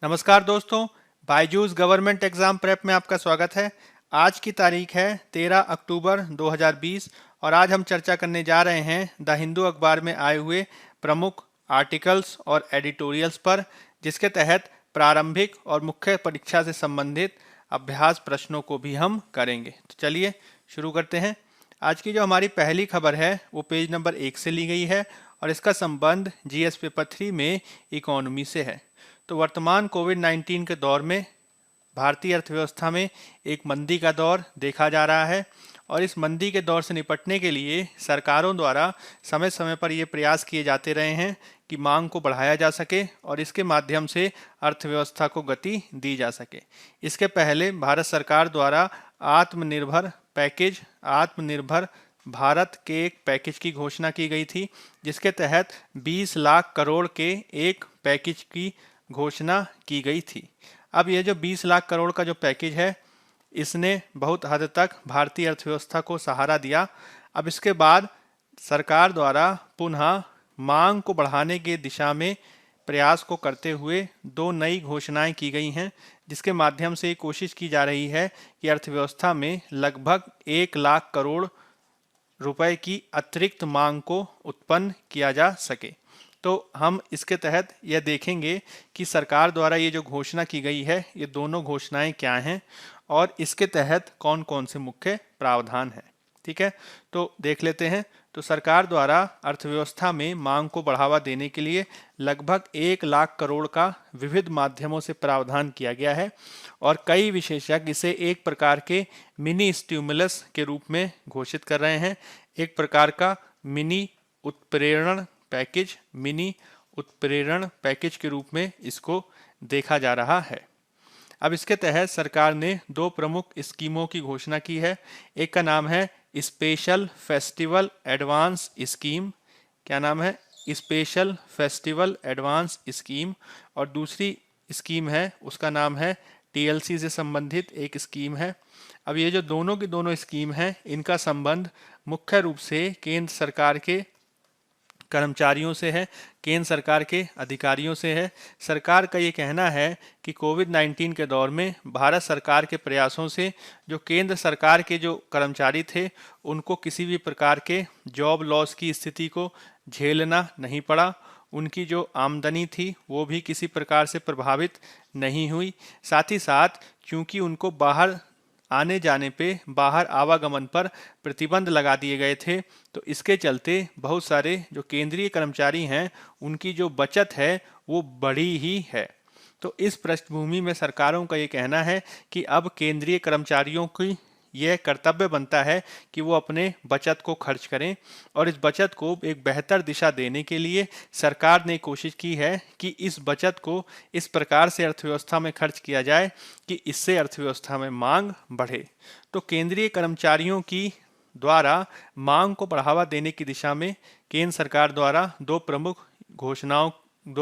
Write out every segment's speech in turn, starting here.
नमस्कार दोस्तों, Byju's government exam prep में आपका स्वागत है। आज की तारीख है 13 अक्टूबर 2020 और आज हम चर्चा करने जा रहे हैं द हिंदू अखबार में आए हुए प्रमुख आर्टिकल्स और एडिटोरियल्स पर, जिसके तहत प्रारंभिक और मुख्य परीक्षा से संबंधित अभ्यास प्रश्नों को भी हम करेंगे। तो चलिए शुरू करते हैं। आज की जो हमारी पहली खबर है वो पेज नंबर 1 से ली गई है और इसका संबंध जीएस पेपर 3 में इकोनॉमी से है। तो वर्तमान कोविड-19 के दौर में भारतीय अर्थव्यवस्था में एक मंदी का दौर देखा जा रहा है और इस मंदी के दौर से निपटने के लिए सरकारों द्वारा समय समय पर ये प्रयास किए जाते रहे हैं कि मांग को बढ़ाया जा सके और इसके माध्यम से अर्थव्यवस्था को गति दी जा सके। इसके पहले भारत सरकार द्वारा आत्मनिर्भर पैकेज, आत्मनिर्भर भारत के एक पैकेज की घोषणा की गई थी, जिसके तहत 20 लाख करोड़ के एक पैकेज की घोषणा की गई थी। अब ये जो 20 लाख करोड़ का जो पैकेज है, इसने बहुत हद तक भारतीय अर्थव्यवस्था को सहारा दिया। अब इसके बाद सरकार द्वारा पुनः मांग को बढ़ाने की दिशा में प्रयास को करते हुए दो नई घोषणाएं की गई हैं, जिसके माध्यम से कोशिश की जा रही है कि अर्थव्यवस्था में लगभग 1 लाख करोड़ रुपए की अतिरिक्त मांग को उत्पन्न किया जा सके। तो हम इसके तहत यह देखेंगे कि सरकार द्वारा ये जो घोषणा की गई है, ये दोनों घोषणाएं क्या हैं और इसके तहत कौन कौन से मुख्य प्रावधान हैं। ठीक है, तो देख लेते हैं। तो सरकार द्वारा अर्थव्यवस्था में मांग को बढ़ावा देने के लिए लगभग 1 लाख करोड़ का विविध माध्यमों से प्रावधान किया गया है और कई विशेषज्ञ इसे एक प्रकार के मिनी स्टिमुलस के रूप में घोषित कर रहे हैं। एक प्रकार का मिनी उत्प्रेरण पैकेज, मिनी उत्प्रेरण पैकेज के रूप में इसको देखा जा रहा है। अब इसके तहत सरकार ने दो प्रमुख स्कीमों की घोषणा की है। एक का नाम है स्पेशल फेस्टिवल एडवांस स्कीम। क्या नाम है? Special festival advance scheme. और दूसरी स्कीम है, उसका नाम है टीएलसी से संबंधित एक स्कीम है। अब ये जो दोनों की दोनों स्कीम है, इनका संबंध मुख्य रूप से केंद्र सरकार के कर्मचारियों से है, केंद्र सरकार के अधिकारियों से है। सरकार का ये कहना है कि कोविड-19 के दौर में भारत सरकार के प्रयासों से जो केंद्र सरकार के जो कर्मचारी थे, उनको किसी भी प्रकार के जॉब लॉस की स्थिति को झेलना नहीं पड़ा। उनकी जो आमदनी थी वो भी किसी प्रकार से प्रभावित नहीं हुई। साथ ही साथ चूंकि उनको बाहर आने जाने पे, बाहर आवागमन पर प्रतिबंध लगा दिए गए थे, तो इसके चलते बहुत सारे जो केंद्रीय कर्मचारी हैं, उनकी जो बचत है वो बढ़ी ही है। तो इस पृष्ठभूमि में सरकारों का ये कहना है कि अब केंद्रीय कर्मचारियों की यह कर्तव्य बनता है कि वो अपने बचत को खर्च करें और इस बचत को एक बेहतर दिशा देने के लिए सरकार ने कोशिश की है कि इस बचत को इस प्रकार से अर्थव्यवस्था में खर्च किया जाए कि इससे अर्थव्यवस्था में मांग बढ़े। तो केंद्रीय कर्मचारियों की द्वारा मांग को बढ़ावा देने की दिशा में केंद्र सरकार द्वारा दो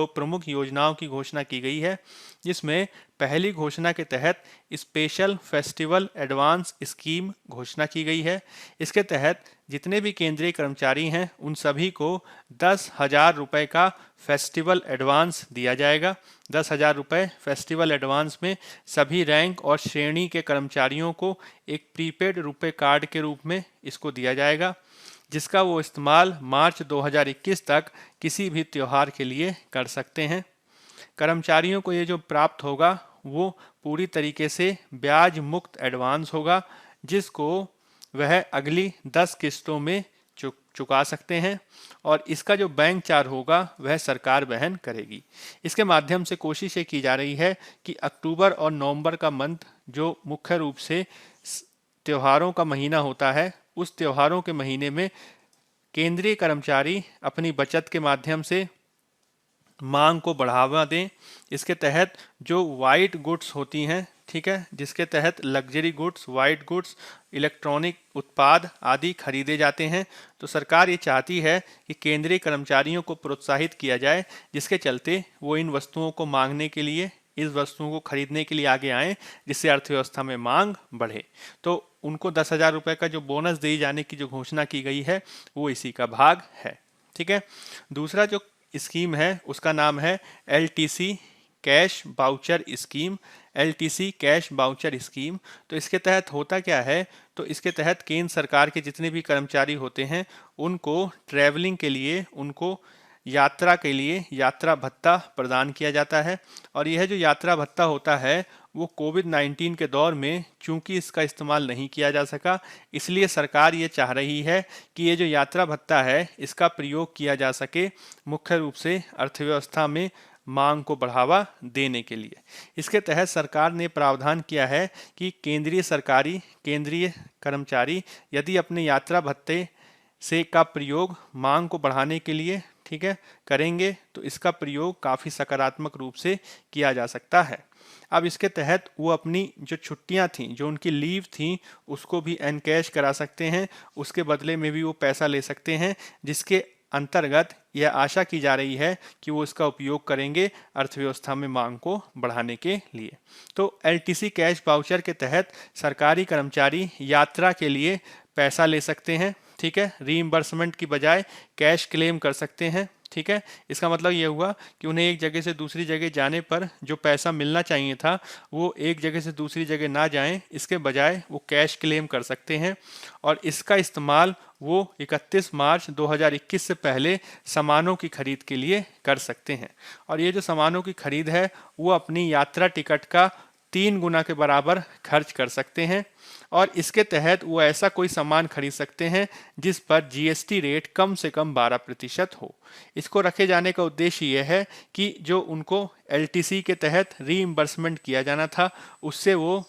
प्रमुख योजनाओं की घोषणा की गई है, जिसमें पहली घोषणा के तहत स्पेशल फेस्टिवल एडवांस स्कीम घोषणा की गई है। इसके तहत जितने भी केंद्रीय कर्मचारी हैं, उन सभी को 10,000 रुपये का फेस्टिवल एडवांस दिया जाएगा। 10,000 रुपये फेस्टिवल एडवांस में सभी रैंक और श्रेणी के कर्मचारियों को एक प्रीपेड रुपये कार्ड के रूप में इसको दिया जाएगा, जिसका वो इस्तेमाल मार्च 2021 तक किसी भी त्यौहार के लिए कर सकते हैं। कर्मचारियों को ये जो प्राप्त होगा वो पूरी तरीके से ब्याज मुक्त एडवांस होगा, जिसको वह अगली 10 किस्तों में चुका सकते हैं और इसका जो बैंक चार्ज होगा वह सरकार वहन करेगी। इसके माध्यम से कोशिश ये की जा रही है कि अक्टूबर और नवंबर का मंथ जो मुख्य रूप से त्योहारों का महीना होता है, उस त्योहारों के महीने में केंद्रीय कर्मचारी अपनी बचत के माध्यम से मांग को बढ़ावा दें। इसके तहत जो वाइट गुड्स होती हैं, ठीक है, जिसके तहत luxury goods, white goods, electronic उत्पाद आदि खरीदे जाते हैं, तो सरकार ये चाहती है कि केंद्रीय कर्मचारियों को प्रोत्साहित किया जाए, जिसके चलते वो इन वस्तुओं को मांगने के लिए, इस वस्तुओं को खरीदने के लिए आगे आएँ, जिससे अर्थव्यवस्था में मांग बढ़े। तो उनको 10,000 रुपये का जो बोनस दिए जाने की जो घोषणा की गई है, वो इसी का भाग है। ठीक है, दूसरा जो स्कीम है उसका नाम है LTC cash voucher scheme, LTC cash voucher scheme. तो इसके तहत होता क्या है, तो इसके तहत केंद्र सरकार के जितने भी कर्मचारी होते हैं उनको ट्रैवलिंग के लिए, उनको यात्रा के लिए यात्रा भत्ता प्रदान किया जाता है। और यह जो यात्रा भत्ता होता है वो कोविड-19 के दौर में चूंकि इसका इस्तेमाल नहीं किया जा सका, इसलिए सरकार ये चाह रही है कि ये जो यात्रा भत्ता है इसका प्रयोग किया जा सके मुख्य रूप से अर्थव्यवस्था में मांग को बढ़ावा देने के लिए। इसके तहत सरकार ने प्रावधान किया है कि केंद्रीय कर्मचारी यदि अपने यात्रा भत्ते से का प्रयोग मांग को बढ़ाने के लिए, ठीक है, करेंगे तो इसका प्रयोग काफ़ी सकारात्मक रूप से किया जा सकता है। अब इसके तहत वो अपनी जो छुट्टियां थीं, जो उनकी लीव थी, उसको भी एनकैश करा सकते हैं, उसके बदले में भी वो पैसा ले सकते हैं, जिसके अंतर्गत यह आशा की जा रही है कि वो इसका उपयोग करेंगे अर्थव्यवस्था में मांग को बढ़ाने के लिए। तो एलटीसी कैश वाउचर के तहत सरकारी कर्मचारी यात्रा के लिए पैसा ले सकते हैं, ठीक है, रीइंबर्समेंट की बजाय कैश क्लेम कर सकते हैं, ठीक है। इसका मतलब ये हुआ कि उन्हें एक जगह से दूसरी जगह जाने पर जो पैसा मिलना चाहिए था वो एक जगह से दूसरी जगह ना जाएं, इसके बजाय वो कैश क्लेम कर सकते हैं। और इसका इस्तेमाल वो 31 मार्च 2021 से पहले सामानों की खरीद के लिए कर सकते हैं। और ये जो सामानों की खरीद है वो अपनी यात्रा टिकट का 3 गुना के बराबर खर्च कर सकते हैं। और इसके तहत वो ऐसा कोई सामान खरीद सकते हैं जिस पर जीएसटी रेट कम से कम 12% हो। इसको रखे जाने का उद्देश्य यह है कि जो उनको एलटीसी के तहत रीइंबर्समेंट किया जाना था उससे वो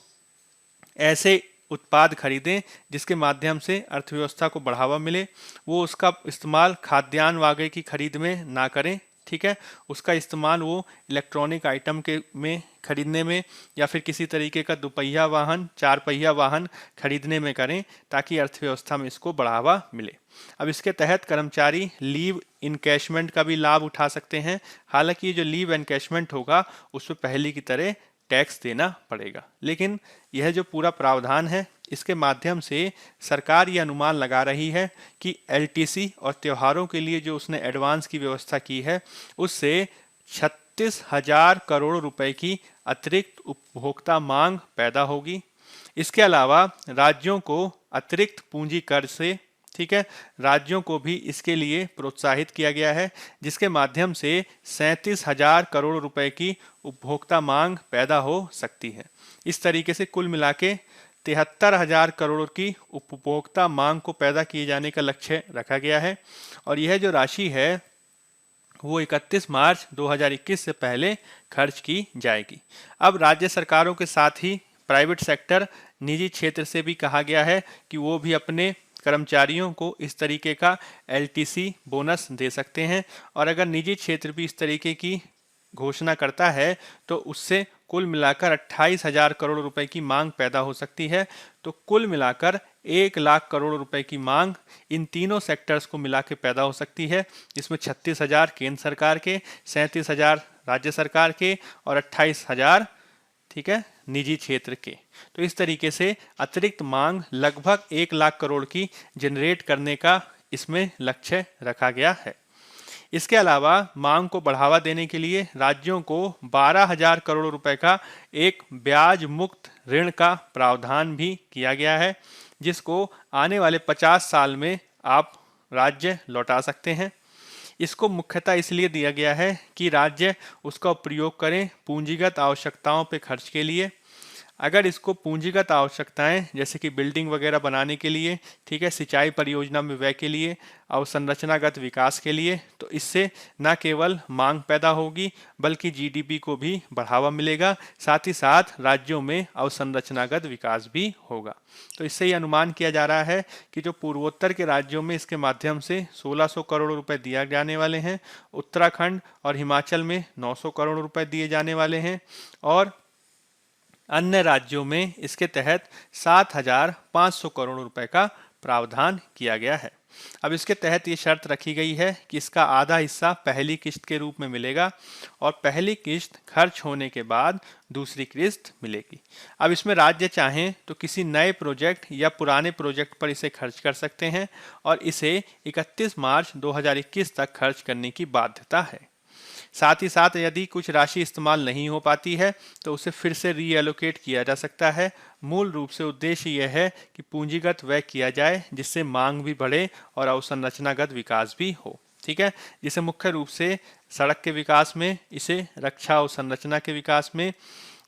ऐसे उत्पाद खरीदें जिसके माध्यम से अर्थव्यवस्था को बढ़ावा मिले। वो उसका इस्तेमाल खाद्यान्न वगैरह की खरीद में ना करें, ठीक है, उसका इस्तेमाल वो इलेक्ट्रॉनिक आइटम के में खरीदने में या फिर किसी तरीके का दुपहिया वाहन, 4 पहिया वाहन खरीदने में करें ताकि अर्थव्यवस्था में इसको बढ़ावा मिले। अब इसके तहत कर्मचारी लीव इनकैशमेंट का भी लाभ उठा सकते हैं। हालांकि ये जो लीव इनकैशमेंट होगा उस पर पहले की तरह टैक्स देना पड़ेगा, लेकिन यह जो पूरा प्रावधान है इसके माध्यम से सरकार ये अनुमान लगा रही है कि एलटीसी और त्योहारों के लिए जो उसने एडवांस की व्यवस्था की है उससे 36,000 करोड़ रुपए की अतिरिक्त उपभोक्ता मांग पैदा होगी। इसके अलावा राज्यों को अतिरिक्त पूंजी कर से, ठीक है, राज्यों को भी इसके लिए प्रोत्साहित किया गया है जिसके माध्यम से 37,000 करोड़ रुपए की उपभोक्ता मांग पैदा हो सकती है। इस तरीके से कुल मिला के 73,000 करोड़ की उपभोक्ता मांग को पैदा किए जाने का लक्ष्य रखा गया है। और यह जो राशि है वो 31 मार्च 2021 से पहले खर्च की जाएगी। अब राज्य सरकारों के साथ ही प्राइवेट सेक्टर, निजी क्षेत्र से भी कहा गया है कि वो भी अपने कर्मचारियों को इस तरीके का एलटीसी बोनस दे सकते हैं। और अगर निजी क्षेत्र भी इस तरीके की घोषणा करता है तो उससे कुल मिलाकर 28,000 करोड़ रुपए की मांग पैदा हो सकती है। तो कुल मिलाकर 1 लाख करोड़ रुपए की मांग इन तीनों सेक्टर्स को मिला के पैदा हो सकती है, जिसमें 36,000 केंद्र सरकार के, 37,000 राज्य सरकार के और 28,000, ठीक है, निजी क्षेत्र के। तो इस तरीके से अतिरिक्त मांग लगभग 1 लाख करोड़ की जनरेट करने का इसमें लक्ष्य रखा गया है। इसके अलावा मांग को बढ़ावा देने के लिए राज्यों को 12,000 करोड़ रुपए का एक ब्याज मुक्त ऋण का प्रावधान भी किया गया है, जिसको आने वाले 50 साल में आप राज्य लौटा सकते हैं। इसको मुख्यतः इसलिए दिया गया है कि राज्य उसका प्रयोग करें पूंजीगत आवश्यकताओं पे खर्च के लिए। अगर इसको पूंजीगत आवश्यकताएं जैसे कि बिल्डिंग वगैरह बनाने के लिए, ठीक है, सिंचाई परियोजना में व्यय के लिए, अवसंरचनागत विकास के लिए, तो इससे न केवल मांग पैदा होगी बल्कि जीडीपी को भी बढ़ावा मिलेगा, साथ ही साथ राज्यों में अवसंरचनागत विकास भी होगा। तो इससे ये अनुमान किया जा रहा है कि जो पूर्वोत्तर के राज्यों में इसके माध्यम से 1600 करोड़ रुपए दिए जाने वाले हैं, उत्तराखंड और हिमाचल में 900 करोड़ रुपए दिए जाने वाले हैं और अन्य राज्यों में इसके तहत 7,500 करोड़ रुपए का प्रावधान किया गया है। अब इसके तहत ये शर्त रखी गई है कि इसका आधा हिस्सा पहली किस्त के रूप में मिलेगा और पहली किस्त खर्च होने के बाद दूसरी किस्त मिलेगी। अब इसमें राज्य चाहें तो किसी नए प्रोजेक्ट या पुराने प्रोजेक्ट पर इसे खर्च कर सकते हैं और इसे 31 मार्च 2021 तक खर्च करने की बाध्यता है। साथ ही साथ यदि कुछ राशि इस्तेमाल नहीं हो पाती है तो उसे फिर से रीएलोकेट किया जा सकता है। मूल रूप से उद्देश्य यह है कि पूंजीगत व्यय किया जाए जिससे मांग भी बढ़े और अवसंरचनागत विकास भी हो। ठीक है, जिसे मुख्य रूप से सड़क के विकास में, इसे रक्षा अवसंरचना के विकास में,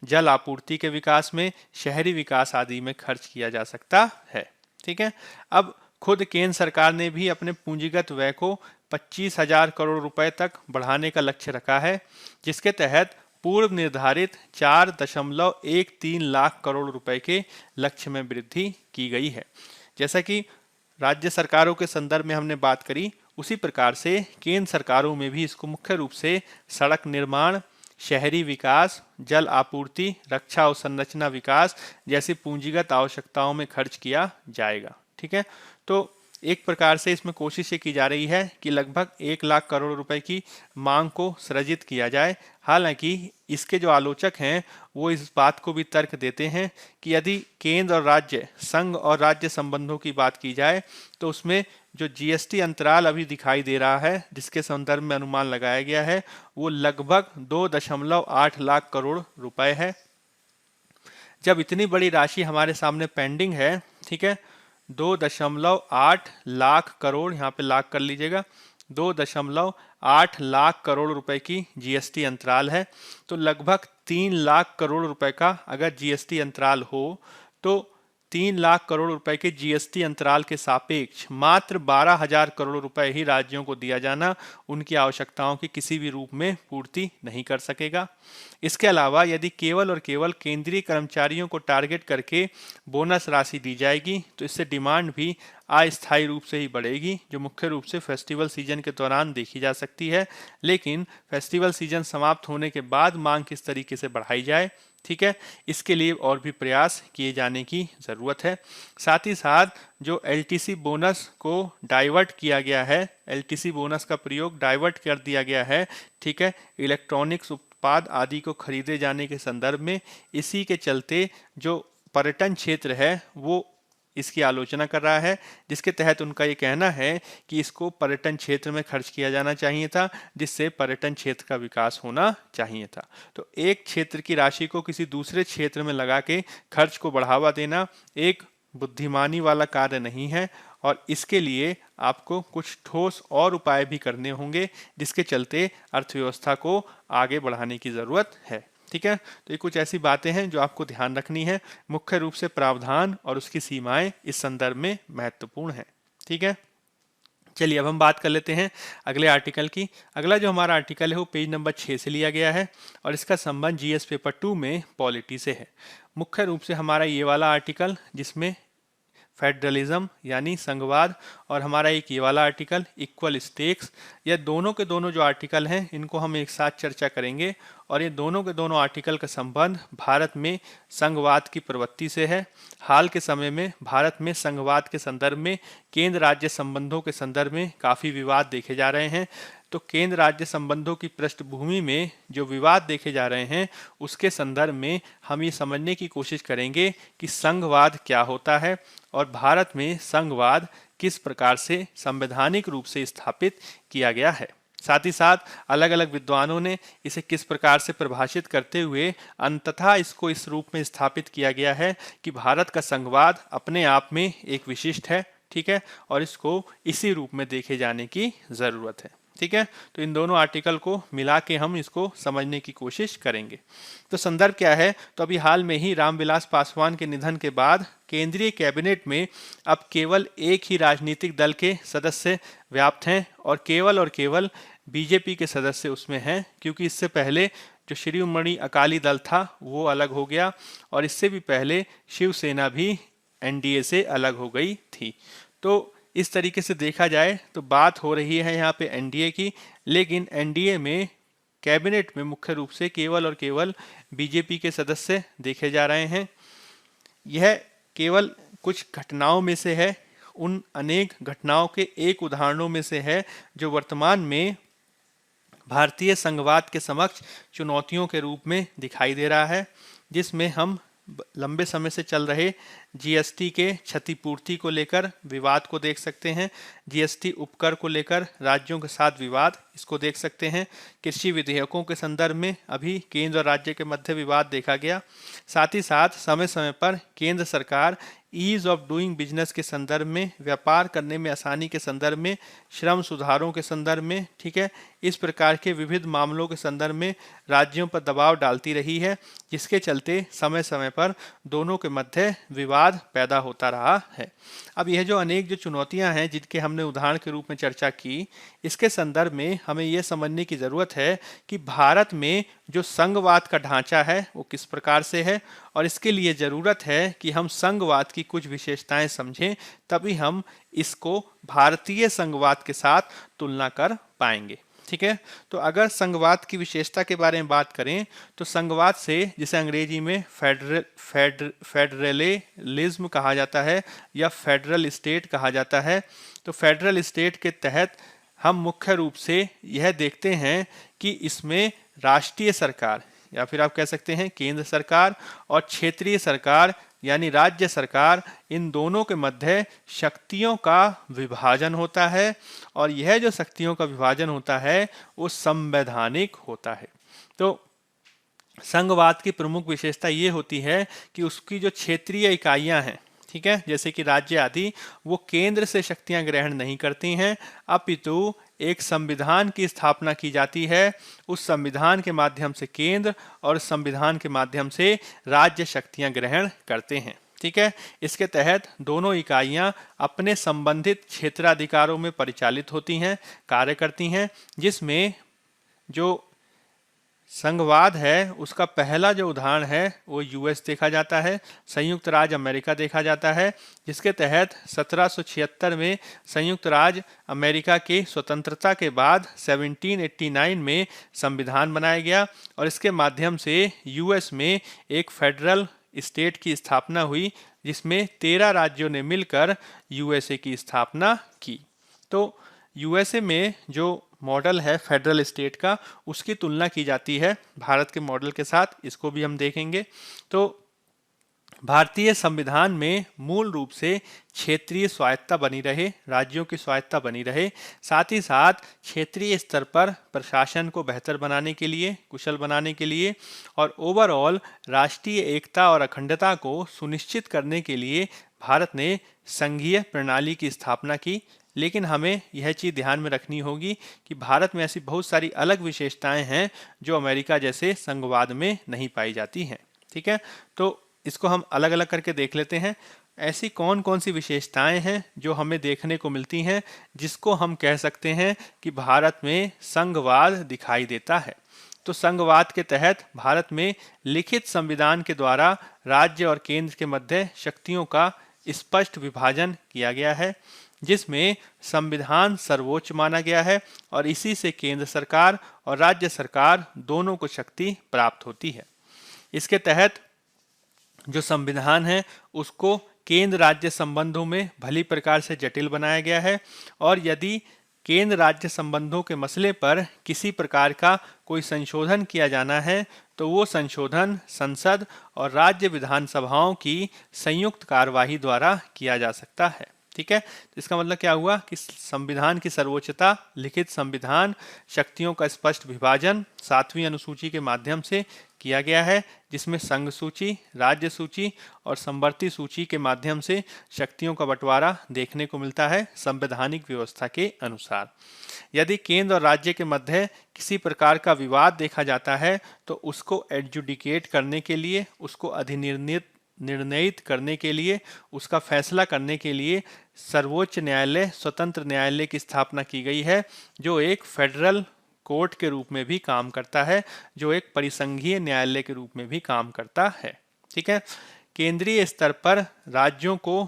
जल आपूर्ति के विकास में, शहरी विकास आदि में खर्च किया जा सकता है। ठीक है, अब खुद केंद्र सरकार ने भी अपने पूंजीगत व्यय को 25,000 करोड़ रुपए तक बढ़ाने का लक्ष्य रखा है, जिसके तहत पूर्व निर्धारित 4.13 लाख करोड़ रुपए के लक्ष्य में वृद्धि की गई है। जैसा कि राज्य सरकारों के संदर्भ में हमने बात करी, उसी प्रकार से केंद्र सरकारों में भी इसको मुख्य रूप से सड़क निर्माण, शहरी विकास, जल आपूर्ति, रक्षा और संरचना विकास जैसी पूंजीगत आवश्यकताओं में खर्च किया जाएगा। ठीक है, तो एक प्रकार से इसमें कोशिश ये की जा रही है कि लगभग 1 लाख करोड़ रुपए की मांग को सृजित किया जाए। हालांकि इसके जो आलोचक हैं वो इस बात को भी तर्क देते हैं कि यदि केंद्र और राज्य, संघ और राज्य संबंधों की बात की जाए तो उसमें जो जीएसटी अंतराल अभी दिखाई दे रहा है, जिसके संदर्भ में अनुमान लगाया गया है, वो लगभग 2.8 लाख करोड़ रुपए है। जब इतनी बड़ी राशि हमारे सामने पेंडिंग है, ठीक है, 2.8 लाख करोड़, यहाँ पे लाख कर लीजिएगा, 2.8 लाख करोड़ रुपए की जीएसटी अंतराल है, तो लगभग 3 लाख करोड़ रुपए का अगर जीएसटी अंतराल हो तो 3 लाख करोड़ रुपए के जीएसटी अंतराल के सापेक्ष मात्र 12,000 करोड़ रुपए ही राज्यों को दिया जाना उनकी आवश्यकताओं की किसी भी रूप में पूर्ति नहीं कर सकेगा। इसके अलावा यदि केवल और केवल केंद्रीय कर्मचारियों को टारगेट करके बोनस राशि दी जाएगी तो इससे डिमांड भी अस्थायी रूप से ही बढ़ेगी, जो मुख्य रूप से फेस्टिवल सीजन के दौरान देखी जा सकती है। लेकिन फेस्टिवल सीजन समाप्त होने के बाद मांग किस तरीके से बढ़ाई जाए, ठीक है, इसके लिए और भी प्रयास किए जाने की ज़रूरत है। साथ ही साथ जो एलटीसी बोनस को डाइवर्ट किया गया है, एलटीसी बोनस का प्रयोग डाइवर्ट कर दिया गया है, ठीक है, इलेक्ट्रॉनिक्स उत्पाद आदि को खरीदे जाने के संदर्भ में, इसी के चलते जो पर्यटन क्षेत्र है वो इसकी आलोचना कर रहा है, जिसके तहत उनका ये कहना है कि इसको पर्यटन क्षेत्र में खर्च किया जाना चाहिए था, जिससे पर्यटन क्षेत्र का विकास होना चाहिए था। तो एक क्षेत्र की राशि को किसी दूसरे क्षेत्र में लगा के खर्च को बढ़ावा देना एक बुद्धिमानी वाला कार्य नहीं है, और इसके लिए आपको कुछ ठोस और उपाय भी करने होंगे, जिसके चलते अर्थव्यवस्था को आगे बढ़ाने की ज़रूरत है। ठीक है, तो ये कुछ ऐसी बातें हैं जो आपको ध्यान रखनी है। मुख्य रूप से प्रावधान और उसकी सीमाएं इस संदर्भ में महत्वपूर्ण है। ठीक है, चलिए अब हम बात कर लेते हैं अगले आर्टिकल की। अगला जो हमारा आर्टिकल है वो पेज नंबर 6 से लिया गया है और इसका संबंध जीएस पेपर 2 में पॉलिटी से है। मुख्य रूप से हमारा ये वाला आर्टिकल जिसमें फेडरलिज्म यानी संघवाद, और हमारा एक ये वाला आर्टिकल इक्वल स्टेक्स, यह दोनों के दोनों जो आर्टिकल हैं इनको हम एक साथ चर्चा करेंगे। और ये दोनों के दोनों आर्टिकल का संबंध भारत में संघवाद की प्रवृत्ति से है। हाल के समय में भारत में संघवाद के संदर्भ में केंद्र राज्य संबंधों के संदर्भ में काफ़ी विवाद देखे जा रहे हैं। तो केंद्र राज्य संबंधों की पृष्ठभूमि में जो विवाद देखे जा रहे हैं उसके संदर्भ में हम ये समझने की कोशिश करेंगे कि संघवाद क्या होता है और भारत में संघवाद किस प्रकार से संवैधानिक रूप से स्थापित किया गया है। साथ ही साथ अलग अलग विद्वानों ने इसे किस प्रकार से परिभाषित करते हुए अंततः इसको इस रूप में स्थापित किया गया है कि भारत का संघवाद अपने आप में एक विशिष्ट है। ठीक है, और इसको इसी रूप में देखे जाने की ज़रूरत है। ठीक है, तो इन दोनों आर्टिकल को मिला के हम इसको समझने की कोशिश करेंगे। तो संदर्भ क्या है, तो अभी हाल में ही रामविलास पासवान के निधन के बाद केंद्रीय कैबिनेट में अब केवल एक ही राजनीतिक दल के सदस्य व्याप्त हैं और केवल बीजेपी के सदस्य उसमें हैं, क्योंकि इससे पहले जो शिरोमणि अकाली दल था वो अलग हो गया और इससे भी पहले शिवसेना भी एनडीए से अलग हो गई थी। तो इस तरीके से देखा जाए तो बात हो रही है यहाँ पे एनडीए की, लेकिन एनडीए में कैबिनेट में मुख्य रूप से केवल बीजेपी के सदस्य देखे जा रहे हैं। यह केवल कुछ घटनाओं में से है, उन अनेक घटनाओं के एक उदाहरणों में से है जो वर्तमान में भारतीय संघवाद के समक्ष चुनौतियों के रूप में दिखाई दे रहा है, जिसमें हम लंबे समय से चल रहे जीएसटी के क्षतिपूर्ति को लेकर विवाद को देख सकते हैं। जीएसटी उपकर को लेकर राज्यों के साथ विवाद, इसको देख सकते हैं। कृषि विधेयकों के संदर्भ में अभी केंद्र और राज्य के मध्य विवाद देखा गया। साथ ही साथ समय समय पर केंद्र सरकार ईज ऑफ डूइंग बिजनेस के संदर्भ में, व्यापार करने में आसानी के संदर्भ में, श्रम सुधारों के संदर्भ में, ठीक है, इस प्रकार के विविध मामलों के संदर्भ में राज्यों पर दबाव डालती रही है, जिसके चलते समय समय पर दोनों के मध्य विवाद पैदा होता रहा है। अब यह जो अनेक जो चुनौतियां हैं जिनके हमने उदाहरण के रूप में चर्चा की, इसके संदर्भ में हमें यह समझने की ज़रूरत है कि भारत में जो संघवाद का ढांचा है वो किस प्रकार से है, और इसके लिए ज़रूरत है कि हम संघवाद की कुछ विशेषताएं समझें, तभी हम इसको भारतीय संघवाद के साथ तुलना कर पाएंगे। ठीक है, तो अगर संघवाद की विशेषता के बारे में बात करें तो संघवाद से, जिसे अंग्रेजी में फेडरलिज्म कहा जाता है या फेडरल स्टेट कहा जाता है, तो फेडरल स्टेट के तहत हम मुख्य रूप से यह देखते हैं कि इसमें राष्ट्रीय सरकार या फिर आप कह सकते हैं केंद्र सरकार और क्षेत्रीय सरकार यानी राज्य सरकार, इन दोनों के मध्य शक्तियों का विभाजन होता है, और यह जो शक्तियों का विभाजन होता है वो संवैधानिक होता है। तो संघवाद की प्रमुख विशेषता ये होती है कि उसकी जो क्षेत्रीय इकाइयां हैं, ठीक है, जैसे कि राज्य आदि, वो केंद्र से शक्तियां ग्रहण नहीं करती हैं, अपितु एक संविधान की स्थापना की जाती है। उस संविधान के माध्यम से केंद्र और संविधान के माध्यम से राज्य शक्तियां ग्रहण करते हैं। ठीक है, इसके तहत दोनों इकाइयां अपने संबंधित क्षेत्राधिकारों में परिचालित होती हैं, कार्य करती हैं, जिसमें जो संघवाद है उसका पहला जो उदाहरण है वो यूएस देखा जाता है, संयुक्त राज्य अमेरिका देखा जाता है, जिसके तहत 1776 में संयुक्त राज्य अमेरिका की स्वतंत्रता के बाद 1789 में संविधान बनाया गया, और इसके माध्यम से यूएस में एक फेडरल स्टेट की स्थापना हुई, जिसमें 13 राज्यों ने मिलकर यूएसए की स्थापना की। तो यूएसए में जो मॉडल है फेडरल स्टेट का, उसकी तुलना की जाती है भारत के मॉडल के साथ, इसको भी हम देखेंगे। तो भारतीय संविधान में मूल रूप से क्षेत्रीय स्वायत्तता बनी रहे, राज्यों की स्वायत्तता बनी रहे, साथ ही साथ क्षेत्रीय स्तर पर प्रशासन को बेहतर बनाने के लिए, कुशल बनाने के लिए और ओवरऑल राष्ट्रीय एकता और अखंडता को सुनिश्चित करने के लिए भारत ने संघीय प्रणाली की स्थापना की। लेकिन हमें यह चीज़ ध्यान में रखनी होगी कि भारत में ऐसी बहुत सारी अलग विशेषताएं हैं जो अमेरिका जैसे संघवाद में नहीं पाई जाती हैं। ठीक है, तो इसको हम अलग अलग करके देख लेते हैं। ऐसी कौन कौन सी विशेषताएं हैं जो हमें देखने को मिलती हैं जिसको हम कह सकते हैं कि भारत में संघवाद दिखाई देता है। तो संघवाद के तहत भारत में लिखित संविधान के द्वारा राज्य और केंद्र के मध्य शक्तियों का स्पष्ट विभाजन किया गया है, जिसमें संविधान सर्वोच्च माना गया है और इसी से केंद्र सरकार और राज्य सरकार दोनों को शक्ति प्राप्त होती है। इसके तहत जो संविधान है उसको केंद्र राज्य संबंधों में भली प्रकार से जटिल बनाया गया है, और यदि केंद्र राज्य संबंधों के मसले पर किसी प्रकार का कोई संशोधन किया जाना है तो वो संशोधन संसद और राज्य विधानसभाओं की संयुक्त कार्यवाही द्वारा किया जा सकता है। ठीक है, तो इसका मतलब क्या हुआ कि संविधान की सर्वोच्चता, लिखित संविधान, शक्तियों का स्पष्ट विभाजन 7वीं अनुसूची के माध्यम से किया गया है, जिसमें संघ सूची, राज्य सूची और संवर्ती सूची के माध्यम से शक्तियों का बंटवारा देखने को मिलता है संवैधानिक व्यवस्था के अनुसार। यदि केंद्र और राज्य के मध्य किसी प्रकार का विवाद देखा जाता है तो उसको एडजुडिकेट करने के लिए, उसको निर्णयित करने के लिए, उसका फैसला करने के लिए सर्वोच्च न्यायालय, स्वतंत्र न्यायालय की स्थापना की गई है, जो एक फेडरल कोर्ट के रूप में भी काम करता है, जो एक परिसंघीय न्यायालय के रूप में भी काम करता है। ठीक है, केंद्रीय स्तर पर राज्यों को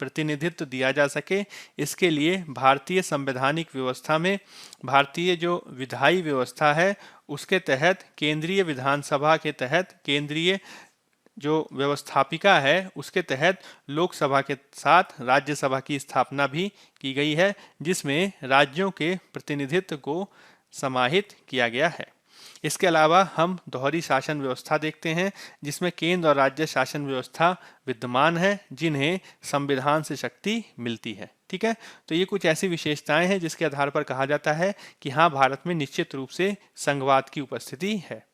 प्रतिनिधित्व दिया जा सके, इसके लिए भारतीय संवैधानिक व्यवस्था में भारतीय जो विधायी व्यवस्था है उसके तहत केंद्रीय विधानसभा के तहत केंद्रीय जो व्यवस्थापिका है उसके तहत लोकसभा के साथ राज्यसभा की स्थापना भी की गई है, जिसमें राज्यों के प्रतिनिधित्व को समाहित किया गया है। इसके अलावा हम दोहरी शासन व्यवस्था देखते हैं, जिसमें केंद्र और राज्य शासन व्यवस्था विद्यमान है, जिन्हें संविधान से शक्ति मिलती है। ठीक है, तो ये कुछ ऐसी विशेषताएं हैं जिसके आधार पर कहा जाता है कि हाँ, भारत में निश्चित रूप से संघवाद की उपस्थिति है।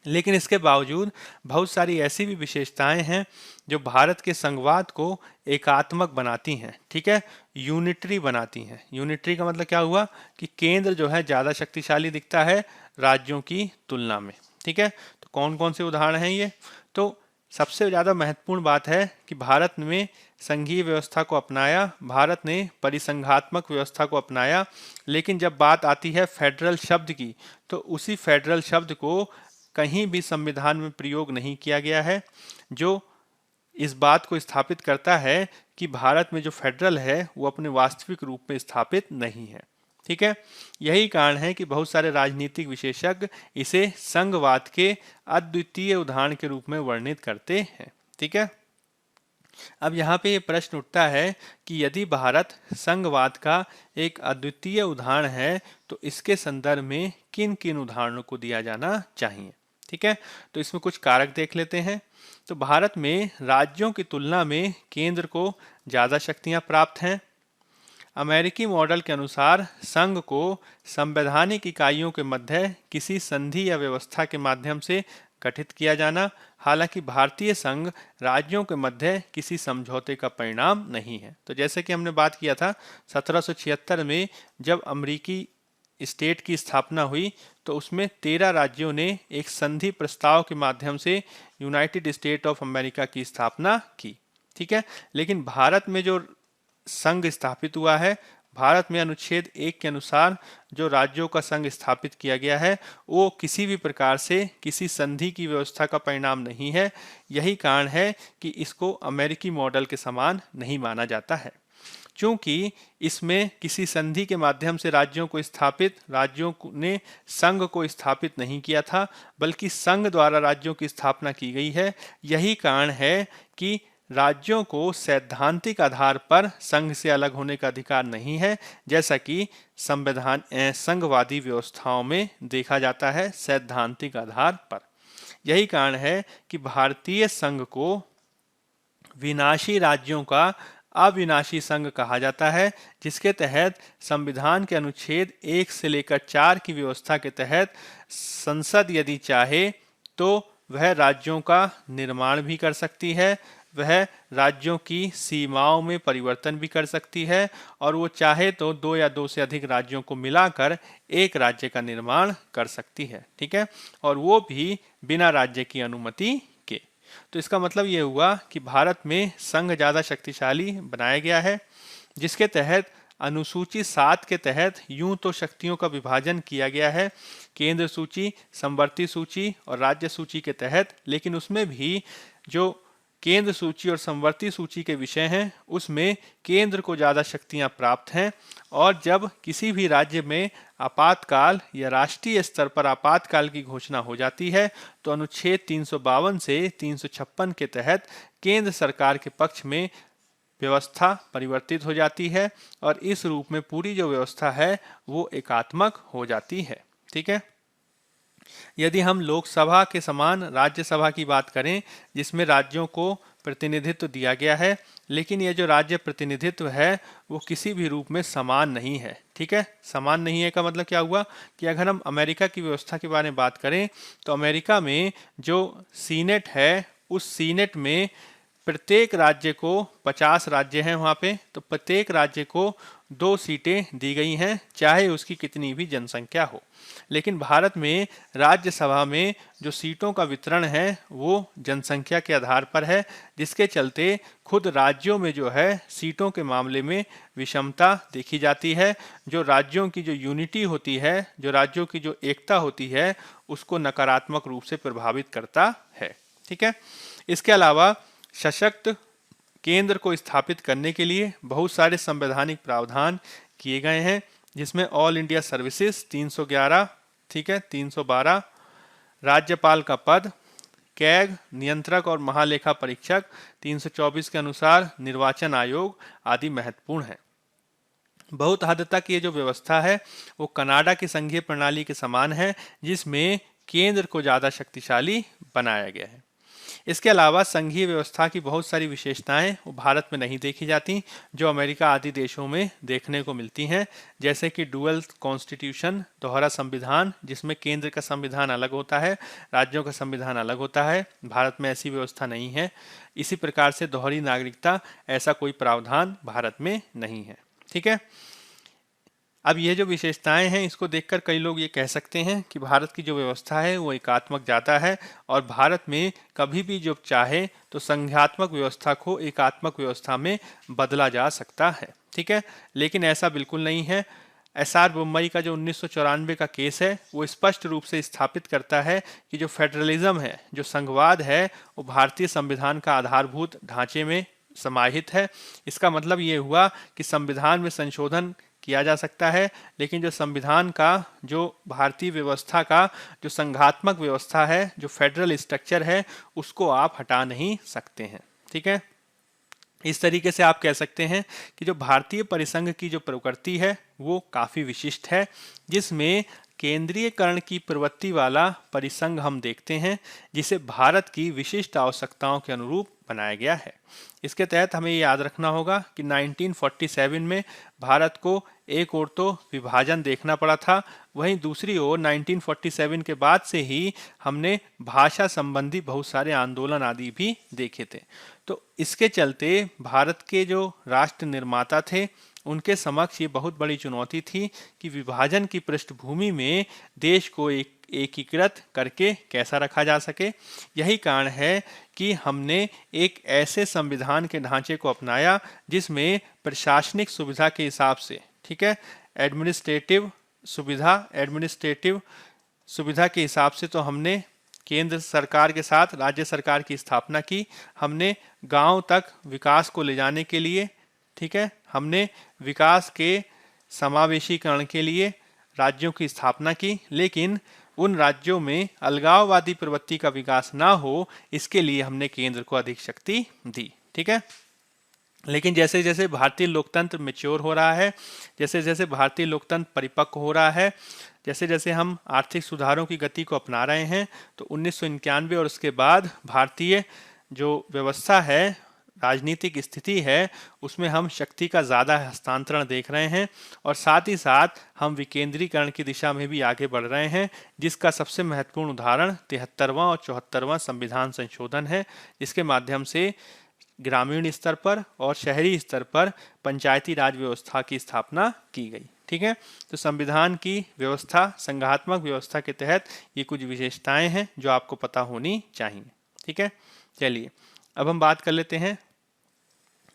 लेकिन इसके बावजूद बहुत सारी ऐसी भी विशेषताएं हैं जो भारत के संघवाद को एकात्मक बनाती हैं। ठीक है, यूनिटरी बनाती हैं। यूनिटरी का मतलब क्या हुआ कि केंद्र जो है ज़्यादा शक्तिशाली दिखता है राज्यों की तुलना में। ठीक है, तो कौन कौन से उदाहरण हैं ये? तो सबसे ज़्यादा महत्वपूर्ण बात है कि भारत में संघीय व्यवस्था को अपनाया, भारत ने परिसंघात्मक व्यवस्था को अपनाया, लेकिन जब बात आती है फेडरल शब्द की, तो उसी फेडरल शब्द को कहीं भी संविधान में प्रयोग नहीं किया गया है, जो इस बात को स्थापित करता है कि भारत में जो फेडरल है वो अपने वास्तविक रूप में स्थापित नहीं है। ठीक है, यही कारण है कि बहुत सारे राजनीतिक विशेषज्ञ इसे संघवाद के अद्वितीय उदाहरण के रूप में वर्णित करते हैं। ठीक है, अब यहाँ पे ये प्रश्न उठता है कि यदि भारत संघवाद का एक अद्वितीय उदाहरण है, तो इसके संदर्भ में किन किन उदाहरणों को दिया जाना चाहिए। ठीक है, तो इसमें कुछ कारक देख लेते हैं। तो भारत में राज्यों की तुलना में केंद्र को ज़्यादा शक्तियाँ प्राप्त हैं। अमेरिकी मॉडल के अनुसार संघ को संवैधानिक इकाइयों के मध्य किसी संधि या व्यवस्था के माध्यम से गठित किया जाना, हालांकि भारतीय संघ राज्यों के मध्य किसी समझौते का परिणाम नहीं है। तो जैसे कि हमने बात किया था 1776 में जब अमेरिकी स्टेट की स्थापना हुई, तो उसमें 13 राज्यों ने एक संधि प्रस्ताव के माध्यम से यूनाइटेड स्टेट ऑफ अमेरिका की स्थापना की। ठीक है, लेकिन भारत में जो संघ स्थापित हुआ है, भारत में अनुच्छेद 1 के अनुसार जो राज्यों का संघ स्थापित किया गया है वो किसी भी प्रकार से किसी संधि की व्यवस्था का परिणाम नहीं है। यही कारण है कि इसको अमेरिकी मॉडल के समान नहीं माना जाता है, क्योंकि इसमें किसी संधि के माध्यम से राज्यों ने संघ को स्थापित नहीं किया था, बल्कि संघ द्वारा राज्यों की स्थापना की गई है। यही कारण है कि राज्यों को सैद्धांतिक आधार पर संघ से अलग होने का अधिकार नहीं है, जैसा कि संघवादी व्यवस्थाओं में देखा जाता है सैद्धांतिक आधार पर। यही कारण है कि भारतीय संघ को विनाशी राज्यों का अविनाशी संघ कहा जाता है, जिसके तहत संविधान के अनुच्छेद 1 से लेकर 4 की व्यवस्था के तहत संसद यदि चाहे तो वह राज्यों का निर्माण भी कर सकती है, वह राज्यों की सीमाओं में परिवर्तन भी कर सकती है, और वो चाहे तो 2 या 2 से अधिक राज्यों को मिलाकर एक राज्य का निर्माण कर सकती है। ठीक है, और वो भी बिना राज्य की अनुमति के। तो इसका मतलब ये हुआ कि भारत में संघ ज़्यादा शक्तिशाली बनाया गया है, जिसके तहत अनुसूची 7 के तहत यूं तो शक्तियों का विभाजन किया गया है केंद्र सूची, समवर्ती सूची और राज्य सूची के तहत, लेकिन उसमें भी जो केंद्र सूची और समवर्ती सूची के विषय हैं उसमें केंद्र को ज़्यादा शक्तियां प्राप्त हैं, और जब किसी भी राज्य में आपातकाल या राष्ट्रीय स्तर पर आपातकाल की घोषणा हो जाती है तो अनुच्छेद 352 से 356 के तहत केंद्र सरकार के पक्ष में व्यवस्था परिवर्तित हो जाती है, और इस रूप में पूरी जो व्यवस्था है वो एकात्मक हो जाती है। ठीक है, यदि हम लोकसभा के समान राज्यसभा की बात करें, जिसमें राज्यों को प्रतिनिधित्व दिया गया है, लेकिन यह जो राज्य प्रतिनिधित्व है वो किसी भी रूप में समान नहीं है। ठीक है, समान नहीं है का मतलब क्या हुआ कि अगर हम अमेरिका की व्यवस्था के बारे में बात करें तो अमेरिका में जो सीनेट है, उस सीनेट में प्रत्येक राज्य को 50 राज्य हैं वहाँ पे, तो प्रत्येक राज्य को 2 सीटें दी गई हैं, चाहे उसकी कितनी भी जनसंख्या हो। लेकिन भारत में राज्यसभा में जो सीटों का वितरण है वो जनसंख्या के आधार पर है, जिसके चलते खुद राज्यों में जो है सीटों के मामले में विषमता देखी जाती है। जो राज्यों की जो यूनिटी होती है, जो राज्यों की जो एकता होती है, उसको नकारात्मक रूप से प्रभावित करता है। ठीक है, इसके अलावा सशक्त केंद्र को स्थापित करने के लिए बहुत सारे संवैधानिक प्रावधान किए गए हैं, जिसमें ऑल इंडिया सर्विसेज 311, ठीक है, 312, राज्यपाल का पद, कैग नियंत्रक और महालेखा परीक्षक 324 के अनुसार निर्वाचन आयोग आदि महत्वपूर्ण है। बहुत हद तक ये जो व्यवस्था है वो कनाडा की संघीय प्रणाली के समान है, जिसमें केंद्र को ज़्यादा शक्तिशाली बनाया गया है। इसके अलावा संघीय व्यवस्था की बहुत सारी विशेषताएं वो भारत में नहीं देखी जाती, जो अमेरिका आदि देशों में देखने को मिलती हैं, जैसे कि डुअल कॉन्स्टिट्यूशन, दोहरा संविधान, जिसमें केंद्र का संविधान अलग होता है, राज्यों का संविधान अलग होता है। भारत में ऐसी व्यवस्था नहीं है। इसी प्रकार से दोहरी नागरिकता, ऐसा कोई प्रावधान भारत में नहीं है। ठीक है। अब ये जो विशेषताएं हैं, इसको देखकर कई लोग ये कह सकते हैं कि भारत की जो व्यवस्था है वो एकात्मक ज़्यादा है और भारत में कभी भी जो चाहे तो संघात्मक व्यवस्था को एकात्मक व्यवस्था में बदला जा सकता है। ठीक है, लेकिन ऐसा बिल्कुल नहीं है। एसआर मुंबई का जो 1994 का केस है वो स्पष्ट रूप से स्थापित करता है कि जो फेडरलिज्म है, जो संघवाद है, वो भारतीय संविधान का आधारभूत ढांचे में समाहित है। इसका मतलब ये हुआ कि संविधान में संशोधन किया जा सकता है, लेकिन जो संविधान का, जो भारतीय व्यवस्था का जो संघात्मक व्यवस्था है, जो फेडरल स्ट्रक्चर है, उसको आप हटा नहीं सकते हैं। ठीक है, इस तरीके से आप कह सकते हैं कि जो भारतीय परिसंघ की जो प्रकृति है वो काफ़ी विशिष्ट है, जिसमें केंद्रीयकरण की प्रवृत्ति वाला परिसंघ हम देखते हैं, जिसे भारत की विशिष्ट आवश्यकताओं के अनुरूप बनाया गया है। इसके तहत हमें याद रखना होगा कि 1947 में भारत को एक ओर तो विभाजन देखना पड़ा था, वहीं दूसरी ओर 1947 के बाद से ही हमने भाषा संबंधी बहुत सारे आंदोलन आदि भी देखे थे। तो इसके चलते भारत के जो राष्ट्र निर्माता थे उनके समक्ष ये बहुत बड़ी चुनौती थी कि विभाजन की पृष्ठभूमि में देश को एकीकृत करके कैसा रखा जा सके। यही कारण है कि हमने एक ऐसे संविधान के ढांचे को अपनाया जिसमें प्रशासनिक सुविधा के हिसाब से, ठीक है, एडमिनिस्ट्रेटिव सुविधा के हिसाब से तो हमने केंद्र सरकार के साथ राज्य सरकार की स्थापना की। हमने गांव तक विकास को ले जाने के लिए, ठीक है, हमने विकास के समावेशीकरण के लिए राज्यों की स्थापना की, लेकिन उन राज्यों में अलगाववादी प्रवृत्ति का विकास ना हो, इसके लिए हमने केंद्र को अधिक शक्ति दी। ठीक है, लेकिन जैसे जैसे भारतीय लोकतंत्र मैच्योर हो रहा है, जैसे जैसे भारतीय लोकतंत्र परिपक्व हो रहा है, जैसे जैसे हम आर्थिक सुधारों की गति को अपना रहे हैं, तो 1991 और उसके बाद भारतीय जो व्यवस्था है, राजनीतिक स्थिति है, उसमें हम शक्ति का ज़्यादा हस्तांतरण देख रहे हैं और साथ ही साथ हम विकेंद्रीकरण की दिशा में भी आगे बढ़ रहे हैं, जिसका सबसे महत्वपूर्ण उदाहरण 73वां और 74वां संविधान संशोधन है, जिसके माध्यम से ग्रामीण स्तर पर और शहरी स्तर पर पंचायती राज व्यवस्था की स्थापना की गई। ठीक है, तो संविधान की व्यवस्था, संघात्मक व्यवस्था के तहत ये कुछ विशेषताएं हैं जो आपको पता होनी चाहिए। ठीक है, चलिए अब हम बात कर लेते हैं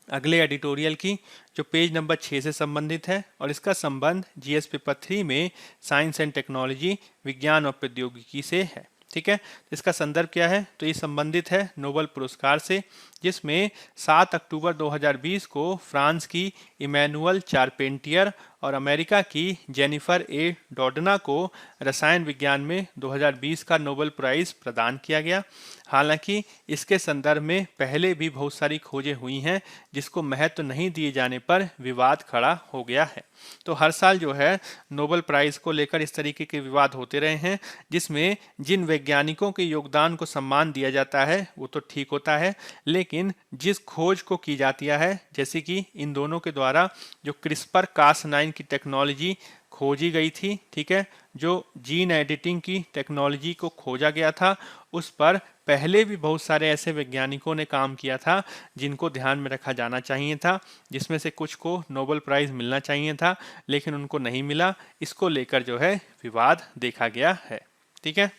अगले एडिटोरियल की, जो पेज नंबर 6 से संबंधित है और इसका संबंध जीएस पेपर 3 में साइंस एंड टेक्नोलॉजी, विज्ञान और प्रौद्योगिकी से है। ठीक है, इसका संदर्भ क्या है, तो ये संबंधित है नोबेल पुरस्कार से, जिसमें 7 अक्टूबर 2020 को फ्रांस की इमैनुअल चारपेंटियर और अमेरिका की जेनिफर ए डॉडना को रसायन विज्ञान में 2020 का नोबेल प्राइज प्रदान किया गया। हालांकि इसके संदर्भ में पहले भी बहुत सारी खोजें हुई हैं, जिसको महत्व नहीं दिए जाने पर विवाद खड़ा हो गया है। तो हर साल जो है नोबेल प्राइज को लेकर इस तरीके के विवाद होते रहे हैं, जिसमें जिन वैज्ञानिकों के योगदान को सम्मान दिया जाता है वो तो ठीक होता है, लेकिन जिस खोज को की जाती है, जैसे कि इन दोनों के द्वारा जो क्रिस्पर कास9 की टेक्नोलॉजी खोजी गई थी, ठीक है, जो जीन एडिटिंग की टेक्नोलॉजी को खोजा गया था, उस पर पहले भी बहुत सारे ऐसे वैज्ञानिकों ने काम किया था जिनको ध्यान में रखा जाना चाहिए था, जिसमें से कुछ को नोबेल प्राइज मिलना चाहिए था, लेकिन उनको नहीं मिला। इसको लेकर जो है विवाद देखा गया है। ठीक है,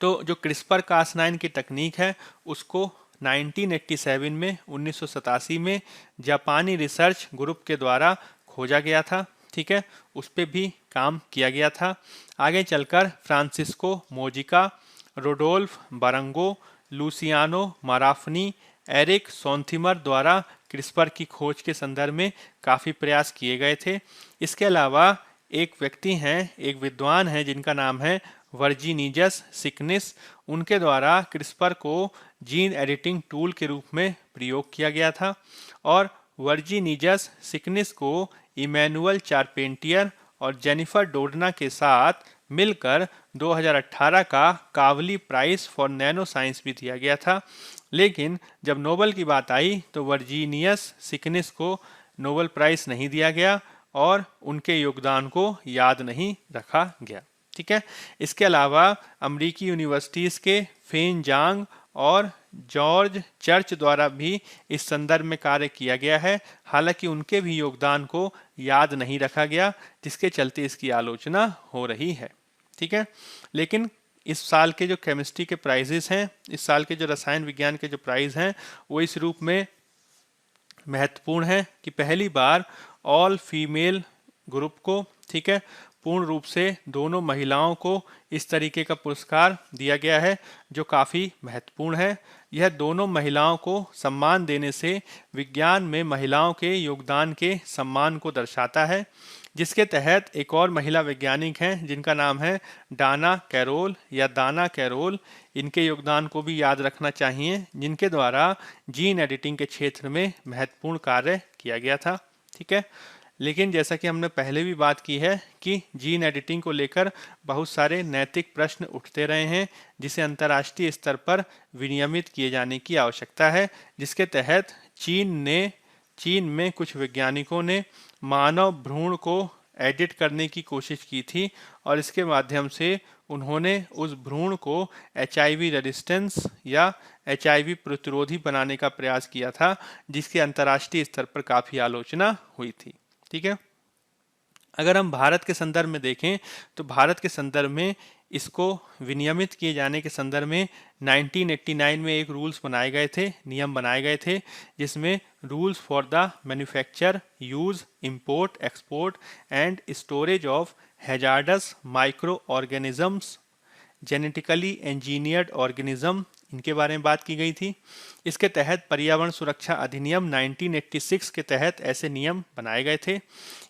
तो जो क्रिस्पर कास9 की तकनीक है उसको 1987 में 1987 में जापानी रिसर्च ग्रुप के द्वारा खोजा गया था। ठीक है, उस पर भी काम किया गया था। आगे चलकर फ्रांसिस्को मोजिका, रोडोल्फ बरंगो, लुसियानो माराफनी, एरिक सोन्थिमर द्वारा क्रिस्पर की खोज के संदर्भ में काफ़ी प्रयास किए गए थे। इसके अलावा एक व्यक्ति हैं, एक विद्वान हैं जिनका नाम है वर्जीनियस सिकनिस, उनके द्वारा क्रिस्पर को जीन एडिटिंग टूल के रूप में प्रयोग किया गया था और वर्जीनियस सिकनिस को इमैनुअल चारपेंटियर और जेनिफर डोडना के साथ मिलकर 2018 का Kavli prize for nano science भी दिया गया था। लेकिन जब नोबेल की बात आई तो वर्जीनियस सिकनिस को नोबेल प्राइज नहीं दिया गया और उनके योगदान को याद नहीं रखा गया। ठीक है। इसके अलावा अमेरिकी यूनिवर्सिटीज़ के फेन जांग और जॉर्ज चर्च द्वारा भी इस संदर्भ में कार्य किया गया है, हालांकि उनके भी योगदान को याद नहीं रखा गया, जिसके चलते इसकी आलोचना हो रही है। ठीक है। लेकिन इस साल के जो केमिस्ट्री के प्राइजेस हैं, इस साल के जो रसायन विज्ञान के जो प्राइज हैं, वो इस रूप में महत्वपूर्ण है कि पहली बार ऑल फीमेल ग्रुप को, ठीक है, पूर्ण रूप से दोनों महिलाओं को इस तरीके का पुरस्कार दिया गया है, जो काफ़ी महत्वपूर्ण है। यह दोनों महिलाओं को सम्मान देने से विज्ञान में महिलाओं के योगदान के सम्मान को दर्शाता है, जिसके तहत एक और महिला वैज्ञानिक हैं जिनका नाम है डाना कैरोल या दाना कैरोल। इनके योगदान को भी याद रखना चाहिए, जिनके द्वारा जीन एडिटिंग के क्षेत्र में महत्वपूर्ण कार्य किया गया था। ठीक है। लेकिन जैसा कि हमने पहले भी बात की है कि जीन एडिटिंग को लेकर बहुत सारे नैतिक प्रश्न उठते रहे हैं, जिसे अंतर्राष्ट्रीय स्तर पर विनियमित किए जाने की आवश्यकता है, जिसके तहत चीन में कुछ वैज्ञानिकों ने मानव भ्रूण को एडिट करने की कोशिश की थी और इसके माध्यम से उन्होंने उस भ्रूण को HIV रेजिस्टेंस या HIV प्रतिरोधी बनाने का प्रयास किया था, जिसकी अंतर्राष्ट्रीय स्तर पर काफ़ी आलोचना हुई थी। ठीक है। अगर हम भारत के संदर्भ में देखें तो भारत के संदर्भ में इसको विनियमित किए जाने के संदर्भ में 1989 में एक रूल्स बनाए गए थे, नियम बनाए गए थे, जिसमें rules for the manufacture, use, import, export and storage of hazards micro organisms, genetically engineered organism, इनके बारे में बात की गई थी। इसके तहत पर्यावरण सुरक्षा अधिनियम 1986 के तहत ऐसे नियम बनाए गए थे।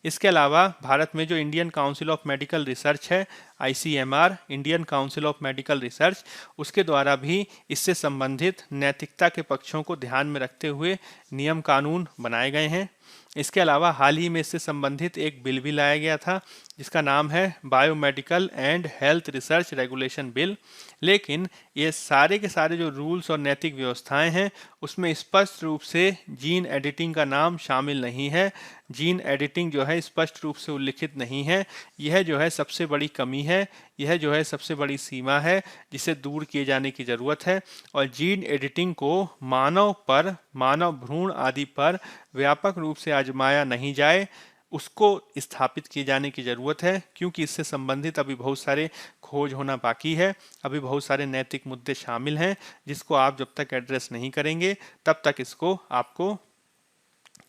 इसके अलावा भारत में जो Indian council of medical research है, ICMR, Indian council of medical research, उसके द्वारा भी इससे संबंधित नैतिकता के पक्षों को ध्यान में रखते हुए नियम कानून बनाए गए हैं। इसके अलावा हाल ही में इससे संबंधित एक बिल भी लाया गया था, जिसका नाम है biomedical and health research regulation bill. लेकिन ये सारे के सारे जो रूल्स और नैतिक व्यवस्थाएं हैं, उसमें स्पष्ट रूप से जीन एडिटिंग का नाम शामिल नहीं है। जीन एडिटिंग जो है स्पष्ट रूप से उल्लिखित नहीं है। यह जो है सबसे बड़ी कमी है, यह जो है सबसे बड़ी सीमा है, जिसे दूर किए जाने की ज़रूरत है। और जीन एडिटिंग को मानव पर, मानव भ्रूण आदि पर व्यापक रूप से आजमाया नहीं जाए, उसको स्थापित किए जाने की ज़रूरत है, क्योंकि इससे संबंधित अभी बहुत सारे खोज होना बाकी है, अभी बहुत सारे नैतिक मुद्दे शामिल हैं, जिसको आप जब तक एड्रेस नहीं करेंगे तब तक इसको आपको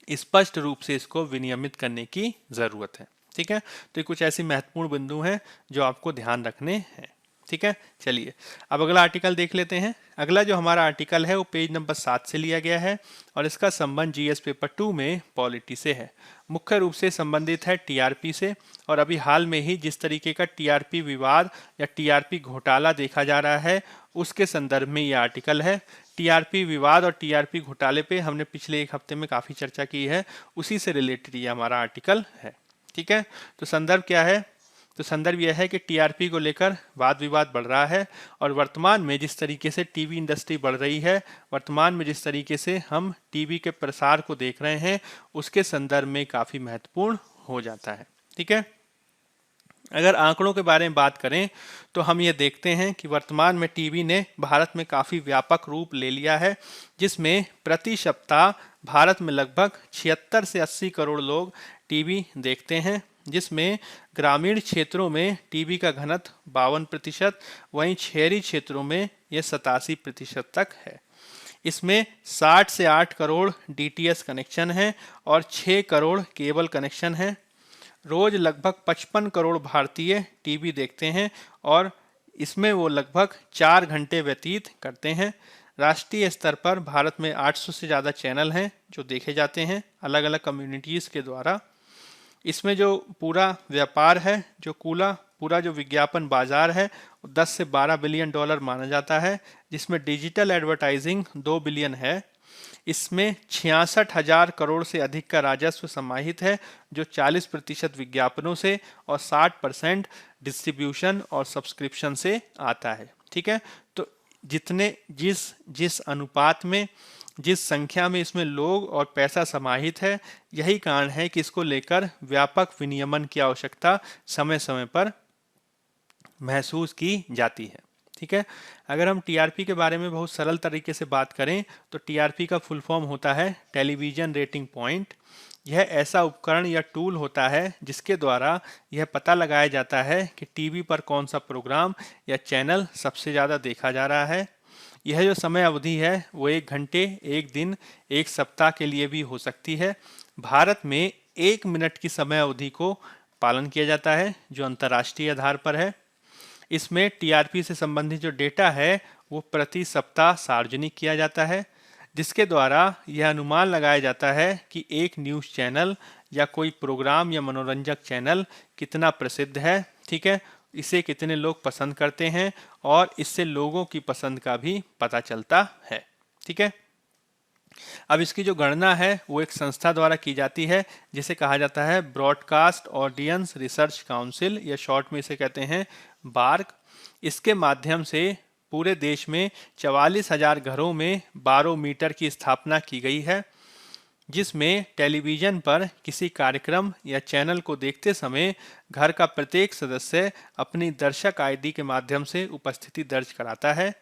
स्पष्ट रूप से इसको विनियमित करने की ज़रूरत है। ठीक है। तो ये कुछ ऐसी महत्वपूर्ण बिंदु हैं जो आपको ध्यान रखने हैं। ठीक है। चलिए अब अगला आर्टिकल देख लेते हैं। अगला जो हमारा आर्टिकल है वो पेज नंबर 7 से लिया गया है और इसका संबंध GS पेपर 2 में पॉलिटी से है। मुख्य रूप से संबंधित है TRP से, और अभी हाल में ही जिस तरीके का TRP विवाद या TRP घोटाला देखा जा रहा है, उसके संदर्भ में ये आर्टिकल है। TRP विवाद और TRP घोटाले पे हमने पिछले एक हफ्ते में काफ़ी चर्चा की है, उसी से रिलेटेड ये हमारा आर्टिकल है। ठीक है। तो संदर्भ क्या है? तो संदर्भ यह है कि TRP को लेकर वाद विवाद बढ़ रहा है, और वर्तमान में जिस तरीके से टीवी इंडस्ट्री बढ़ रही है, वर्तमान में जिस तरीके से हम टीवी के प्रसार को देख रहे हैं, उसके संदर्भ में काफ़ी महत्वपूर्ण हो जाता है। ठीक है। अगर आंकड़ों के बारे में बात करें तो हम ये देखते हैं कि वर्तमान में टीवी ने भारत में काफ़ी व्यापक रूप ले लिया है, जिसमें प्रति सप्ताह भारत में लगभग 76 से 80 करोड़ लोग टीवी देखते हैं, जिसमें ग्रामीण क्षेत्रों में टीवी का घनत्व 52%, वहीं शहरी क्षेत्रों में यह 87% तक है। इसमें 60 से 8 करोड़ DTH कनेक्शन हैं और 6 करोड़ केबल कनेक्शन हैं। रोज लगभग 55 करोड़ भारतीय टीवी देखते हैं और इसमें वो लगभग 4 घंटे व्यतीत करते हैं। राष्ट्रीय स्तर पर भारत में 800 से ज़्यादा चैनल हैं जो देखे जाते हैं अलग अलग कम्युनिटीज़ के द्वारा। इसमें जो पूरा व्यापार है, जो पूरा जो विज्ञापन बाजार है, 10 से 12 बिलियन डॉलर माना जाता है, जिसमें डिजिटल एडवर्टाइजिंग 2 बिलियन है। इसमें 66,000 करोड़ से अधिक का राजस्व समाहित है, जो 40% विज्ञापनों से और 60% डिस्ट्रीब्यूशन और सब्सक्रिप्शन से आता है। ठीक है, तो जितने जिस जिस अनुपात में, जिस संख्या में इसमें लोग और पैसा समाहित है, यही कारण है कि इसको लेकर व्यापक विनियमन की आवश्यकता समय समय पर महसूस की जाती है। ठीक है, अगर हम टीआरपी के बारे में बहुत सरल तरीके से बात करें तो टीआरपी का फुल फॉर्म होता है टेलीविजन रेटिंग पॉइंट। यह ऐसा उपकरण या टूल होता है जिसके द्वारा यह पता लगाया जाता है कि टीवी पर कौन सा प्रोग्राम या चैनल सबसे ज़्यादा देखा जा रहा है। यह जो समय अवधि है वो 1 घंटे, 1 दिन, 1 सप्ताह के लिए भी हो सकती है। भारत में 1 मिनट की समय अवधि को पालन किया जाता है, जो अंतर्राष्ट्रीय आधार पर है। इसमें टीआरपी से संबंधित जो डेटा है वो प्रति सप्ताह सार्वजनिक किया जाता है, जिसके द्वारा यह अनुमान लगाया जाता है कि एक न्यूज़ चैनल या कोई प्रोग्राम या मनोरंजक चैनल कितना प्रसिद्ध है। ठीक है, इसे कितने लोग पसंद करते हैं और इससे लोगों की पसंद का भी पता चलता है। ठीक है, अब इसकी जो गणना है वो एक संस्था द्वारा की जाती है जिसे कहा जाता है ब्रॉडकास्ट ऑडियंस रिसर्च काउंसिल, या शॉर्ट में इसे कहते हैं बार्क। इसके माध्यम से पूरे देश में 44,000 घरों में बारोमीटर की स्थापना की गई है, जिसमें टेलीविज़न पर किसी कार्यक्रम या चैनल को देखते समय घर का प्रत्येक सदस्य अपनी दर्शक आईडी के माध्यम से उपस्थिति दर्ज कराता है।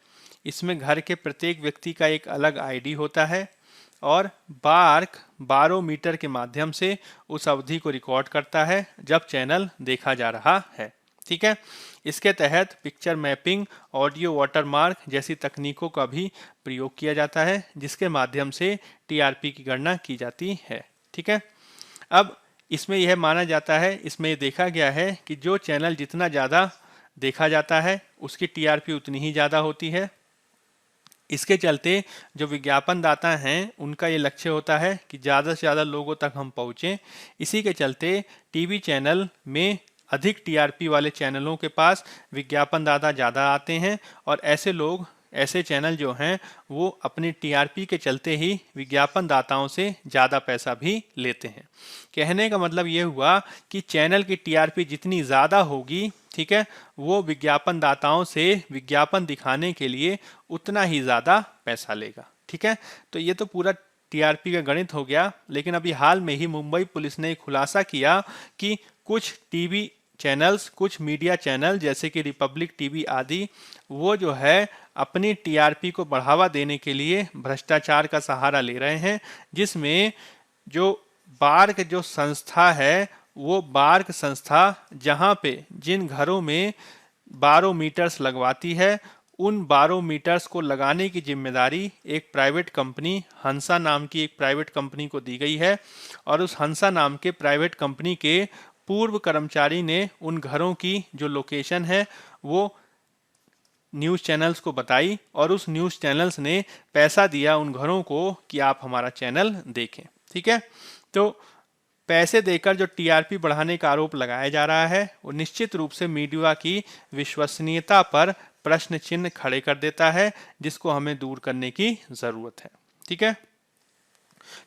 इसमें घर के प्रत्येक व्यक्ति का एक अलग आईडी होता है और बार्क बारोमीटर के माध्यम से उस अवधि को रिकॉर्ड करता है जब चैनल देखा जा रहा है। ठीक है, इसके तहत पिक्चर मैपिंग, ऑडियो वाटरमार्क जैसी तकनीकों का भी प्रयोग किया जाता है, जिसके माध्यम से टीआरपी की गणना की जाती है। ठीक है, अब इसमें यह माना जाता है, इसमें यह देखा गया है कि जो चैनल जितना ज़्यादा देखा जाता है उसकी टीआरपी उतनी ही ज़्यादा होती है। इसके चलते जो विज्ञापन दाता हैं उनका ये लक्ष्य होता है कि ज़्यादा से ज़्यादा लोगों तक हम पहुँचें। इसी के चलते टीवी चैनल में अधिक टीआरपी वाले चैनलों के पास विज्ञापन दाता ज़्यादा आते हैं और ऐसे चैनल जो हैं वो अपनी टीआरपी के चलते ही विज्ञापन दाताओं से ज़्यादा पैसा भी लेते हैं। कहने का मतलब ये हुआ कि चैनल की टीआरपी जितनी ज़्यादा होगी, ठीक है, वो विज्ञापन दाताओं से विज्ञापन दिखाने के लिए उतना ही ज़्यादा पैसा लेगा। ठीक है, तो ये तो पूरा टीआरपी का गणित हो गया। लेकिन अभी हाल में ही मुंबई पुलिस ने खुलासा किया कि कुछ टीवी चैनल्स, कुछ मीडिया चैनल जैसे कि रिपब्लिक टीवी आदि, वो जो है अपनी टीआरपी को बढ़ावा देने के लिए भ्रष्टाचार का सहारा ले रहे हैं, जिसमें जो बार्क जो संस्था है, वो बार्क संस्था जहां पे जिन घरों में बारोमीटर्स लगवाती है, उन बारोमीटर्स को लगाने की जिम्मेदारी एक प्राइवेट कंपनी, हंसा नाम की एक प्राइवेट कंपनी को दी गई है। और उस हंसा नाम के प्राइवेट कंपनी के पूर्व कर्मचारी ने उन घरों की जो लोकेशन है वो न्यूज़ चैनल्स को बताई और उस न्यूज़ चैनल्स ने पैसा दिया उन घरों को कि आप हमारा चैनल देखें। ठीक है, तो पैसे देकर जो टीआरपी बढ़ाने का आरोप लगाया जा रहा है वो निश्चित रूप से मीडिया की विश्वसनीयता पर प्रश्न चिन्ह खड़े कर देता है, जिसको हमें दूर करने की ज़रूरत है। ठीक है,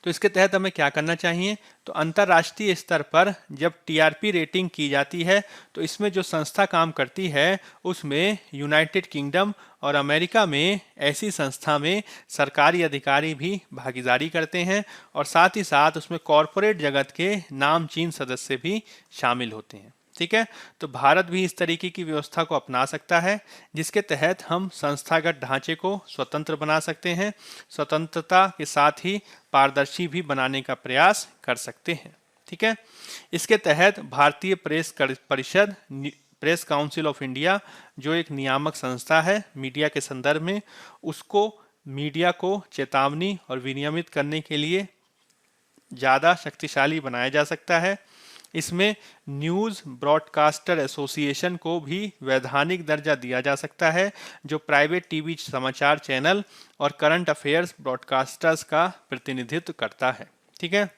तो इसके तहत हमें क्या करना चाहिए? तो अंतर्राष्ट्रीय स्तर पर जब टीआरपी रेटिंग की जाती है तो इसमें जो संस्था काम करती है उसमें यूनाइटेड किंगडम और अमेरिका में ऐसी संस्था में सरकारी अधिकारी भी भागीदारी करते हैं और साथ ही साथ उसमें कॉरपोरेट जगत के नामचीन सदस्य भी शामिल होते हैं। ठीक है, तो भारत भी इस तरीके की व्यवस्था को अपना सकता है, जिसके तहत हम संस्थागत ढांचे को स्वतंत्र बना सकते हैं, स्वतंत्रता के साथ ही पारदर्शी भी बनाने का प्रयास कर सकते हैं। ठीक है, इसके तहत भारतीय प्रेस परिषद, प्रेस काउंसिल ऑफ इंडिया, जो एक नियामक संस्था है मीडिया के संदर्भ में, उसको मीडिया को चेतावनी और विनियमित करने के लिए ज़्यादा शक्तिशाली बनाया जा सकता है। इसमें न्यूज़ ब्रॉडकास्टर एसोसिएशन को भी वैधानिक दर्जा दिया जा सकता है, जो प्राइवेट टीवी समाचार चैनल और करंट अफेयर्स ब्रॉडकास्टर्स का प्रतिनिधित्व करता है। ठीक है,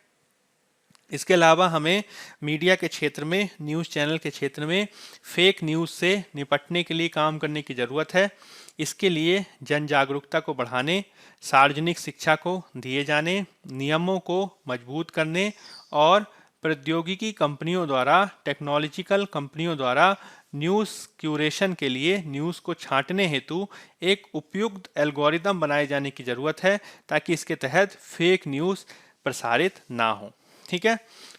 इसके अलावा हमें मीडिया के क्षेत्र में, न्यूज़ चैनल के क्षेत्र में फेक न्यूज़ से निपटने के लिए काम करने की ज़रूरत है। इसके लिए जन जागरूकता को बढ़ाने, सार्वजनिक शिक्षा को दिए जाने, नियमों को मजबूत करने और प्रौद्योगिकी कंपनियों द्वारा, टेक्नोलॉजिकल कंपनियों द्वारा न्यूज़ क्यूरेशन के लिए न्यूज़ को छांटने हेतु एक उपयुक्त एल्गोरिदम बनाए जाने की ज़रूरत है, ताकि इसके तहत फेक न्यूज़ प्रसारित ना हो। ठीक है।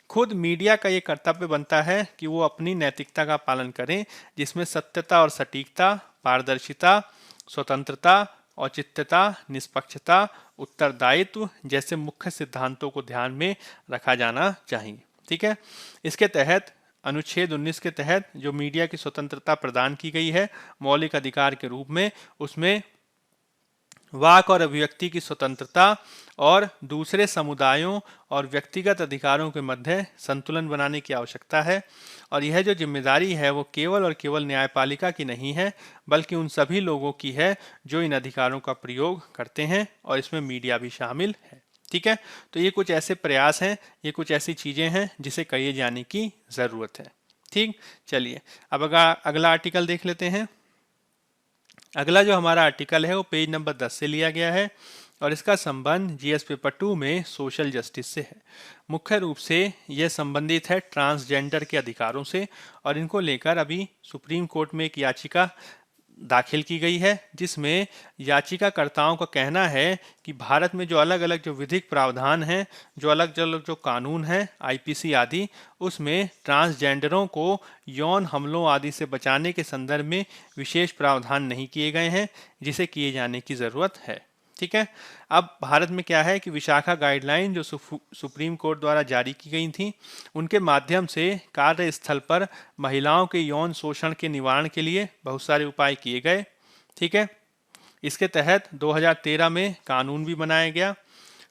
खुद मीडिया का ये कर्तव्य बनता है कि वो अपनी नैतिकता का पालन करें, जिसमें सत्यता और सटीकता, पारदर्शिता, स्वतंत्रता, औचित्यता, निष्पक्षता, उत्तरदायित्व जैसे मुख्य सिद्धांतों को ध्यान में रखा जाना चाहिए। ठीक है। इसके तहत अनुच्छेद 19 के तहत जो मीडिया की स्वतंत्रता प्रदान की गई है मौलिक अधिकार के रूप में, उसमें वाक और अभिव्यक्ति की स्वतंत्रता और दूसरे समुदायों और व्यक्तिगत अधिकारों के मध्य संतुलन बनाने की आवश्यकता है। और यह जो जिम्मेदारी है वो केवल और केवल न्यायपालिका की नहीं है, बल्कि उन सभी लोगों की है जो इन अधिकारों का प्रयोग करते हैं, और इसमें मीडिया भी शामिल है। ठीक है। तो ये कुछ ऐसे प्रयास हैं, ये कुछ ऐसी चीज़ें हैं जिसे किए जाने की ज़रूरत है। ठीक, चलिए अब अगला आर्टिकल देख लेते हैं। अगला जो हमारा आर्टिकल है वो पेज नंबर 10 से लिया गया है और इसका संबंध जीएस पेपर 2 में सोशल जस्टिस से है। मुख्य रूप से यह संबंधित है ट्रांसजेंडर के अधिकारों से, और इनको लेकर अभी सुप्रीम कोर्ट में एक याचिका दाखिल की गई है, जिसमें याचिकाकर्ताओं का कहना है कि भारत में जो अलग अलग जो विधिक प्रावधान हैं, जो अलग अलग जो कानून हैं, आईपीसी आदि, उसमें ट्रांसजेंडरों को यौन हमलों आदि से बचाने के संदर्भ में विशेष प्रावधान नहीं किए गए हैं, जिसे किए जाने की ज़रूरत है। ठीक है। अब भारत में क्या है कि विशाखा गाइडलाइन जो सुप्रीम कोर्ट द्वारा जारी की गई थी, उनके माध्यम से कार्यस्थल पर महिलाओं के यौन शोषण के निवारण के लिए बहुत सारे उपाय किए गए। ठीक है। इसके तहत 2013 में कानून भी बनाया गया।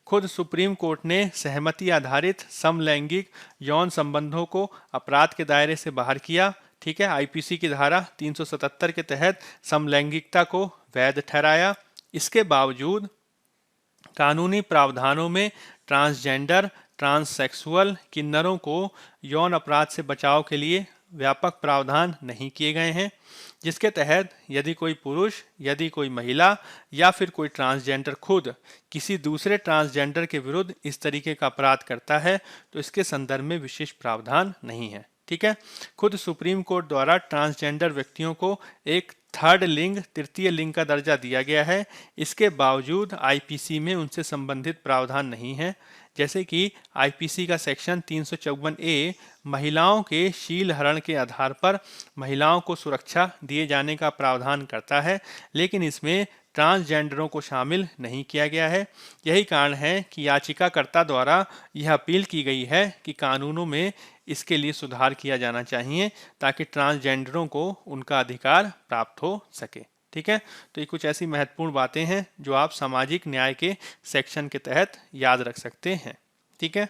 खुद सुप्रीम कोर्ट ने सहमति आधारित समलैंगिक यौन संबंधों को अपराध के दायरे से बाहर किया। ठीक है। आईपीसी की धारा 377 के तहत समलैंगिकता को वैध ठहराया। इसके बावजूद कानूनी प्रावधानों में ट्रांसजेंडर, ट्रांससेक्सुअल किन्नरों को यौन अपराध से बचाव के लिए व्यापक प्रावधान नहीं किए गए हैं, जिसके तहत यदि कोई पुरुष, यदि कोई महिला या फिर कोई ट्रांसजेंडर खुद किसी दूसरे ट्रांसजेंडर के विरुद्ध इस तरीके का अपराध करता है तो इसके संदर्भ में विशेष प्रावधान नहीं है। ठीक है। खुद सुप्रीम कोर्ट द्वारा ट्रांसजेंडर व्यक्तियों को एक थर्ड लिंग, तृतीय लिंग का दर्जा दिया गया है। इसके बावजूद आईपीसी में उनसे संबंधित प्रावधान नहीं है, जैसे कि आईपीसी का सेक्शन 354A महिलाओं के शील हरण के आधार पर महिलाओं को सुरक्षा दिए जाने का प्रावधान करता है, लेकिन इसमें ट्रांसजेंडरों को शामिल नहीं किया गया है। यही कारण है कि याचिकाकर्ता द्वारा यह अपील की गई है कि कानूनों में इसके लिए सुधार किया जाना चाहिए, ताकि ट्रांसजेंडरों को उनका अधिकार प्राप्त हो सके। ठीक है। तो ये कुछ ऐसी महत्वपूर्ण बातें हैं जो आप सामाजिक न्याय के सेक्शन के तहत याद रख सकते हैं। ठीक है।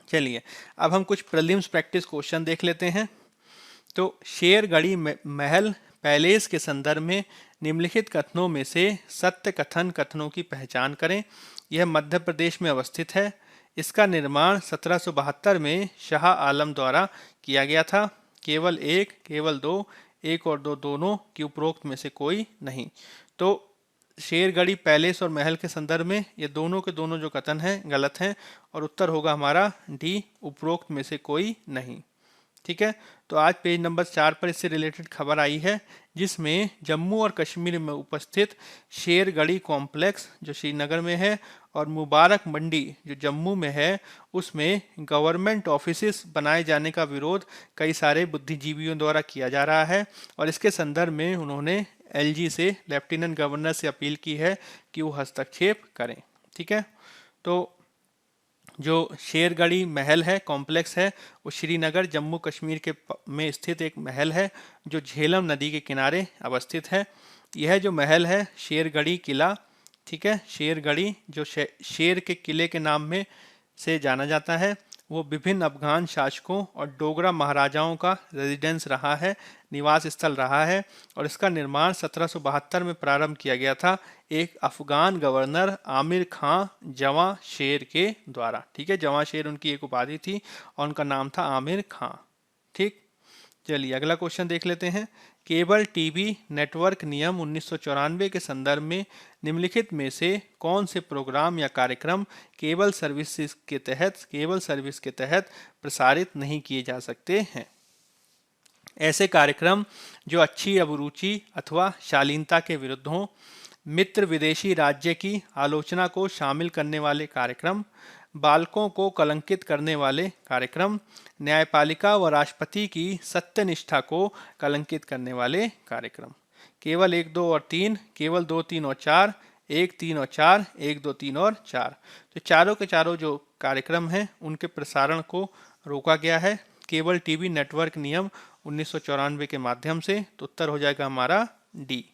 चलिए अब हम कुछ प्रीलिम्स प्रैक्टिस क्वेश्चन देख लेते हैं। तो शेरगढ़ी महल पैलेस के संदर्भ में निम्नलिखित कथनों में से सत्य कथनों की पहचान करें। यह मध्य प्रदेश में अवस्थित है। इसका निर्माण 1772 में शाह आलम द्वारा किया गया था। केवल एक, केवल दो, एक और दो दोनों की उपरोक्त में से कोई नहीं। तो शेरगढ़ी पैलेस और महल के संदर्भ में ये दोनों के दोनों जो कथन हैं गलत हैं, और उत्तर होगा हमारा डी, उपरोक्त में से कोई नहीं। ठीक है। तो आज पेज नंबर 4 पर इससे रिलेटेड खबर आई है, जिसमें जम्मू और कश्मीर में उपस्थित शेरगढ़ी कॉम्प्लेक्स जो श्रीनगर में है और मुबारक मंडी जो जम्मू में है, उसमें गवर्नमेंट ऑफिसेस बनाए जाने का विरोध कई सारे बुद्धिजीवियों द्वारा किया जा रहा है, और इसके संदर्भ में उन्होंने एलजी से, लेफ्टिनेंट गवर्नर से अपील की है कि वो हस्तक्षेप करें। ठीक है। तो जो शेरगढ़ी महल है, कॉम्प्लेक्स है, वो श्रीनगर जम्मू कश्मीर के में स्थित एक महल है जो झेलम नदी के किनारे अवस्थित है। यह जो महल है शेरगढ़ी किला, ठीक है, शेरगढ़ी जो शेर के किले के नाम में से जाना जाता है, वो विभिन्न अफगान शासकों और डोगरा महाराजाओं का रेजिडेंस रहा है, निवास स्थल रहा है, और इसका निर्माण 1772 में प्रारंभ किया गया था एक अफगान गवर्नर आमिर खां जवां शेर के द्वारा। ठीक है। जवां शेर उनकी एक उपाधि थी और उनका नाम था आमिर खां। ठीक। चलिए अगला क्वेश्चन देख लेते हैं। केबल टीवी नेटवर्क नियम 1994 के संदर्भ में निम्नलिखित में से कौन से प्रोग्राम या कार्यक्रम केबल सर्विस के तहत प्रसारित नहीं किए जा सकते हैं। ऐसे कार्यक्रम जो अच्छी अभिरुचि अथवा शालीनता के विरुद्ध हों, मित्र विदेशी राज्य की आलोचना को शामिल करने वाले कार्यक्रम, बालकों को कलंकित करने वाले कार्यक्रम, न्यायपालिका व राष्ट्रपति की सत्यनिष्ठा को कलंकित करने वाले कार्यक्रम। केवल 1, 2 और 3, केवल 2, 3 और 4, 1, 3 और 4, 1, 2, 3 और 4। तो चारों के चारों जो कार्यक्रम हैं उनके प्रसारण को रोका गया है केबल टीवी नेटवर्क नियम 1994 के माध्यम से। तो उत्तर हो जाएगा हमारा डी।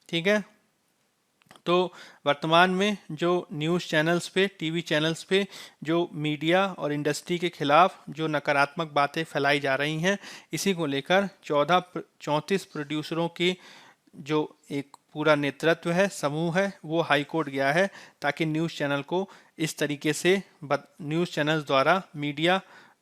ठीक है, तो वर्तमान में जो न्यूज़ चैनल्स पे, टीवी चैनल्स पे जो मीडिया और इंडस्ट्री के खिलाफ जो नकारात्मक बातें फैलाई जा रही हैं, इसी को लेकर 34 प्रोड्यूसरों की जो एक पूरा नेतृत्व है, समूह है, वो हाई कोर्ट गया है ताकि न्यूज़ चैनल को इस तरीके से न्यूज़ चैनल्स द्वारा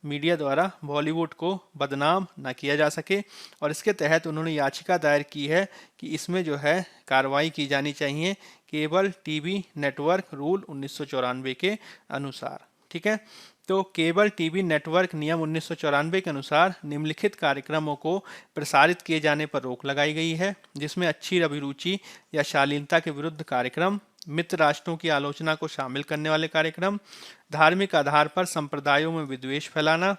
मीडिया द्वारा बॉलीवुड को बदनाम ना किया जा सके। और इसके तहत उन्होंने याचिका दायर की है कि इसमें जो है कार्रवाई की जानी चाहिए केबल टीवी नेटवर्क रूल 1994 के अनुसार। ठीक है, तो केबल टीवी नेटवर्क नियम 1994 के अनुसार निम्नलिखित कार्यक्रमों को प्रसारित किए जाने पर रोक लगाई गई है, जिसमें अच्छी अभिरुचि या शालीनता के विरुद्ध कार्यक्रम, मित्र राष्ट्रों की आलोचना को शामिल करने वाले कार्यक्रम, धार्मिक आधार पर संप्रदायों में विद्वेष फैलाना,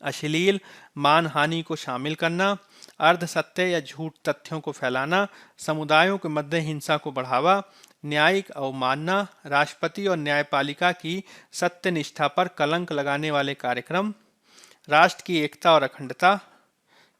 अश्लील मानहानि को शामिल करना, अर्ध सत्य या झूठ तथ्यों को फैलाना, समुदायों के मध्य हिंसा को बढ़ावा, न्यायिक अवमानना, राष्ट्रपति और न्यायपालिका की सत्यनिष्ठा पर कलंक लगाने वाले कार्यक्रम, राष्ट्र की एकता और अखंडता,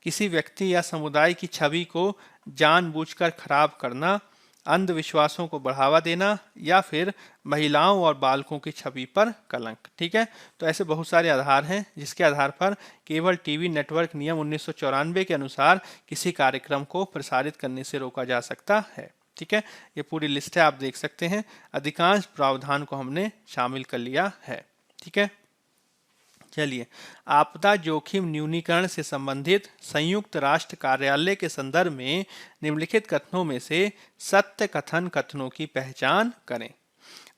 किसी व्यक्ति या समुदाय की छवि को जानबूझकर खराब करना, अंधविश्वासों को बढ़ावा देना, या फिर महिलाओं और बालकों की छवि पर कलंक। ठीक है, तो ऐसे बहुत सारे आधार हैं जिसके आधार पर केबल टीवी नेटवर्क नियम 1994 के अनुसार किसी कार्यक्रम को प्रसारित करने से रोका जा सकता है। ठीक है, ये पूरी लिस्ट है, आप देख सकते हैं। अधिकांश प्रावधान को हमने शामिल कर लिया है। ठीक है, चलिए आपदा जोखिम न्यूनीकरण से संबंधित संयुक्त राष्ट्र कार्यालय के संदर्भ में निम्नलिखित कथनों में से सत्य कथनों की पहचान करें।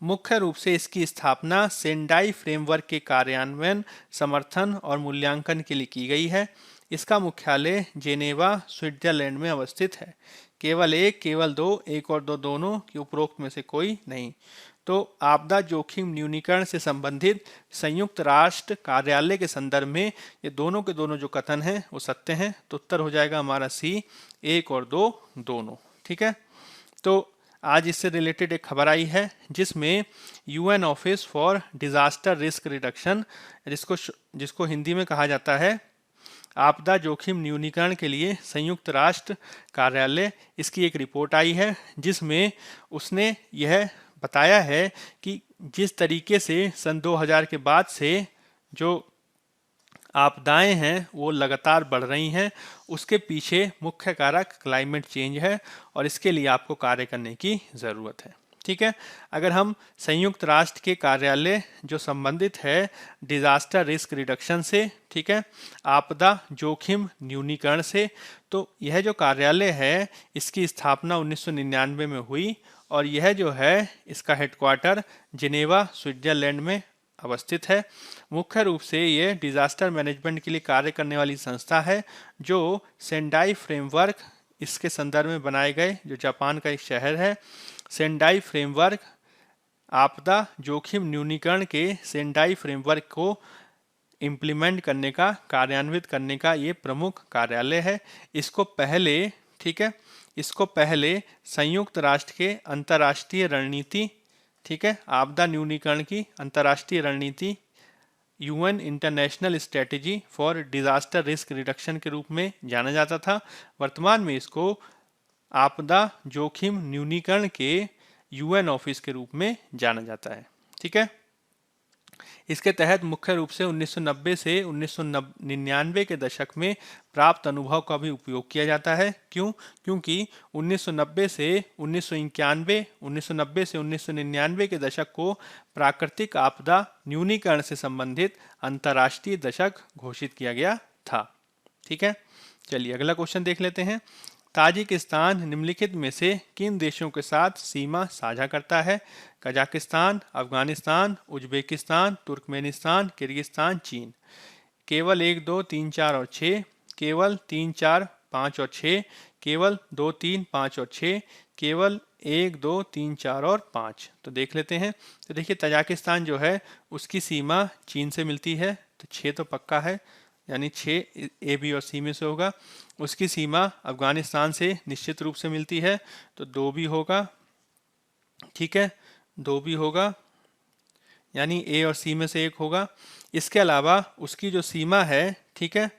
मुख्य रूप से इसकी स्थापना सेंडाई फ्रेमवर्क के कार्यान्वयन, समर्थन और मूल्यांकन के लिए की गई है। इसका मुख्यालय जेनेवा, स्विट्जरलैंड में अवस्थित है। केवल 1, केवल 2, 1 और 2 दोनों की उपरोक्त में से कोई नहीं। तो आपदा जोखिम न्यूनीकरण से संबंधित संयुक्त राष्ट्र कार्यालय के संदर्भ में ये दोनों के दोनों जो कथन हैं वो सत्य हैं। तो उत्तर हो जाएगा हमारा सी, 1 और 2 दोनों। ठीक है, तो आज इससे रिलेटेड एक खबर आई है जिसमें UN office for disaster risk reduction, जिसको हिंदी में कहा जाता है आपदा जोखिम न्यूनीकरण के लिए संयुक्त राष्ट्र कार्यालय, इसकी एक रिपोर्ट आई है जिसमें उसने यह बताया है कि जिस तरीके से सन 2000 के बाद से जो आपदाएं हैं वो लगातार बढ़ रही हैं, उसके पीछे मुख्य कारक क्लाइमेट चेंज है और इसके लिए आपको कार्य करने की ज़रूरत है। ठीक है, अगर हम संयुक्त राष्ट्र के कार्यालय जो संबंधित है डिजास्टर रिस्क रिडक्शन से, ठीक है, आपदा जोखिम न्यूनीकरण से, तो यह जो कार्यालय है इसकी स्थापना 1999 में हुई और यह जो है इसका हेडक्वार्टर जिनेवा, स्विट्जरलैंड में अवस्थित है। मुख्य रूप से ये डिजास्टर मैनेजमेंट के लिए कार्य करने वाली संस्था है जो सेंडाई फ्रेमवर्क, इसके संदर्भ में बनाए गए, जो जापान का एक शहर है, सेंडाई फ्रेमवर्क, आपदा जोखिम न्यूनीकरण के सेंडाई फ्रेमवर्क को इम्प्लीमेंट करने का, कार्यान्वित करने का ये प्रमुख कार्यालय है। इसको पहले, ठीक है, इसको पहले संयुक्त राष्ट्र के अंतर्राष्ट्रीय रणनीति, ठीक है, आपदा न्यूनीकरण की अंतर्राष्ट्रीय रणनीति, UN international strategy for disaster risk reduction के रूप में जाना जाता था। वर्तमान में इसको आपदा जोखिम न्यूनीकरण के यूएन ऑफिस के रूप में जाना जाता है। ठीक है, इसके तहत मुख्य रूप से 1990 से 1999 के दशक में प्राप्त अनुभव का भी उपयोग किया जाता है। क्योंकि 1990 से 1999 के दशक को प्राकृतिक आपदा न्यूनीकरण से संबंधित अंतर्राष्ट्रीय दशक घोषित किया गया था। ठीक है, चलिए अगला क्वेश्चन देख लेते हैं। ताजिकिस्तान निम्नलिखित में से किन देशों के साथ सीमा साझा करता है? Kazakhstan, Afghanistan, Uzbekistan, Turkmenistan, Kyrgyzstan, चीन। केवल 1, 2, 3, 4 और 6, केवल 3, 4, 5 और 6, केवल 2, 3, 5 और 6, केवल 1, 2, 3, 4 और 5। तो देख लेते हैं। तो देखिए तजाकिस्तान जो है उसकी सीमा चीन से मिलती है, तो 6 तो पक्का है, यानी 6 ए, बी और सी में से होगा। उसकी सीमा अफगानिस्तान से निश्चित रूप से मिलती है, तो 2 भी होगा। ठीक है, 2 भी होगा, यानी ए और सी में से एक होगा। इसके अलावा उसकी जो सीमा है, ठीक है,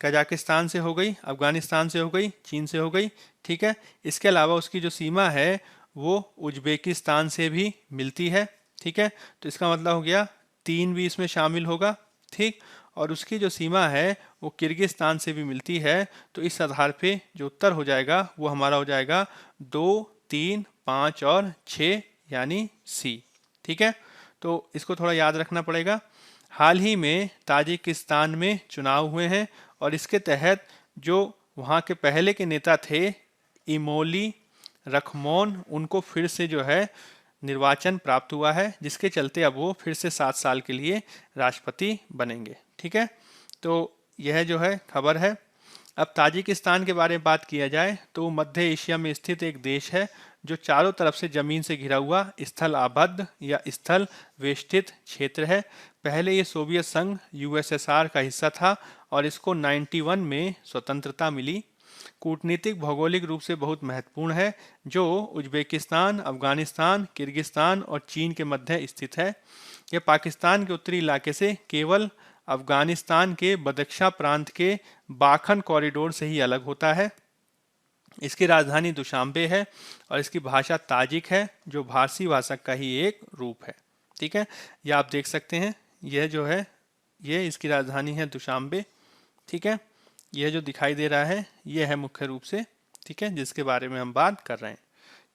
कजाकिस्तान से हो गई, अफगानिस्तान से हो गई, चीन से हो गई। ठीक है, इसके अलावा उसकी जो सीमा है वो उज्बेकिस्तान से भी मिलती है। ठीक है, तो इसका मतलब हो गया 3 भी इसमें शामिल होगा। ठीक, और उसकी जो सीमा है वो किर्गिस्तान से भी मिलती है। तो इस आधार पे जो उत्तर हो जाएगा वो हमारा हो जाएगा 2, 3, 5 और 6, यानी सी। ठीक है, तो इसको थोड़ा याद रखना पड़ेगा। हाल ही में ताजिकिस्तान में चुनाव हुए हैं और इसके तहत जो वहाँ के पहले के नेता थे इमोली रखमोन, उनको फिर से जो है निर्वाचन प्राप्त हुआ है, जिसके चलते अब वो फिर से 7 साल के लिए राष्ट्रपति बनेंगे। ठीक है, तो यह जो है खबर है। अब ताजिकिस्तान के बारे में बात किया जाए तो मध्य एशिया में स्थित एक देश है जो चारों तरफ से जमीन से घिरा हुआ स्थल आबद्ध या स्थल वेष्टित क्षेत्र है। पहले ये सोवियत संघ यूएसएसआर का हिस्सा था और इसको 91 में स्वतंत्रता मिली। कूटनीतिक भौगोलिक रूप से बहुत महत्वपूर्ण है, जो उज्बेकिस्तान, अफगानिस्तान, किर्गिस्तान और चीन के मध्य स्थित है। यह पाकिस्तान के उत्तरी इलाके से केवल अफगानिस्तान के बदख्शां प्रांत के बाखन कॉरिडोर से ही अलग होता है। इसकी राजधानी दुशांबे है और इसकी भाषा ताजिक है, जो फारसी भाषा का ही एक रूप है। ठीक है, यह आप देख सकते हैं, यह जो है ये इसकी राजधानी है दुशांबे। ठीक है, यह जो दिखाई दे रहा है यह है मुख्य रूप से, ठीक है, जिसके बारे में हम बात कर रहे हैं।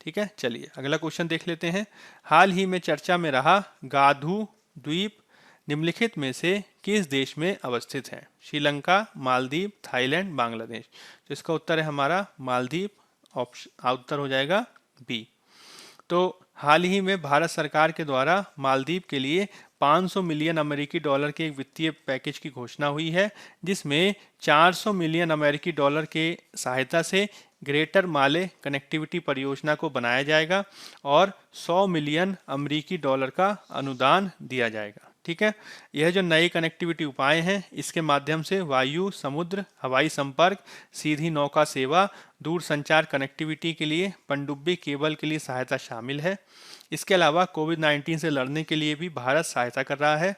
ठीक है, चलिए अगला क्वेश्चन देख लेते हैं। हाल ही में चर्चा में रहा गाधू द्वीप निम्नलिखित में से किस देश में अवस्थित है? श्रीलंका, मालदीव, थाईलैंड, बांग्लादेश। तो इसका उत्तर है हमारा मालदीव। ऑप्शन उत्तर हो जाएगा बी। तो हाल ही में भारत सरकार के द्वारा मालदीव के लिए 500 मिलियन अमेरिकी डॉलर के एक वित्तीय पैकेज की घोषणा हुई है, जिसमें 400 मिलियन अमेरिकी डॉलर के सहायता से ग्रेटर माले कनेक्टिविटी परियोजना को बनाया जाएगा और 100 मिलियन अमेरिकी डॉलर का अनुदान दिया जाएगा। ठीक है, यह जो नए कनेक्टिविटी उपाय हैं इसके माध्यम से वायु, समुद्र, हवाई संपर्क, सीधी नौका सेवा, दूर संचार कनेक्टिविटी के लिए पनडुब्बी केबल के लिए सहायता शामिल है। इसके अलावा कोविड-19 से लड़ने के लिए भी भारत सहायता कर रहा है।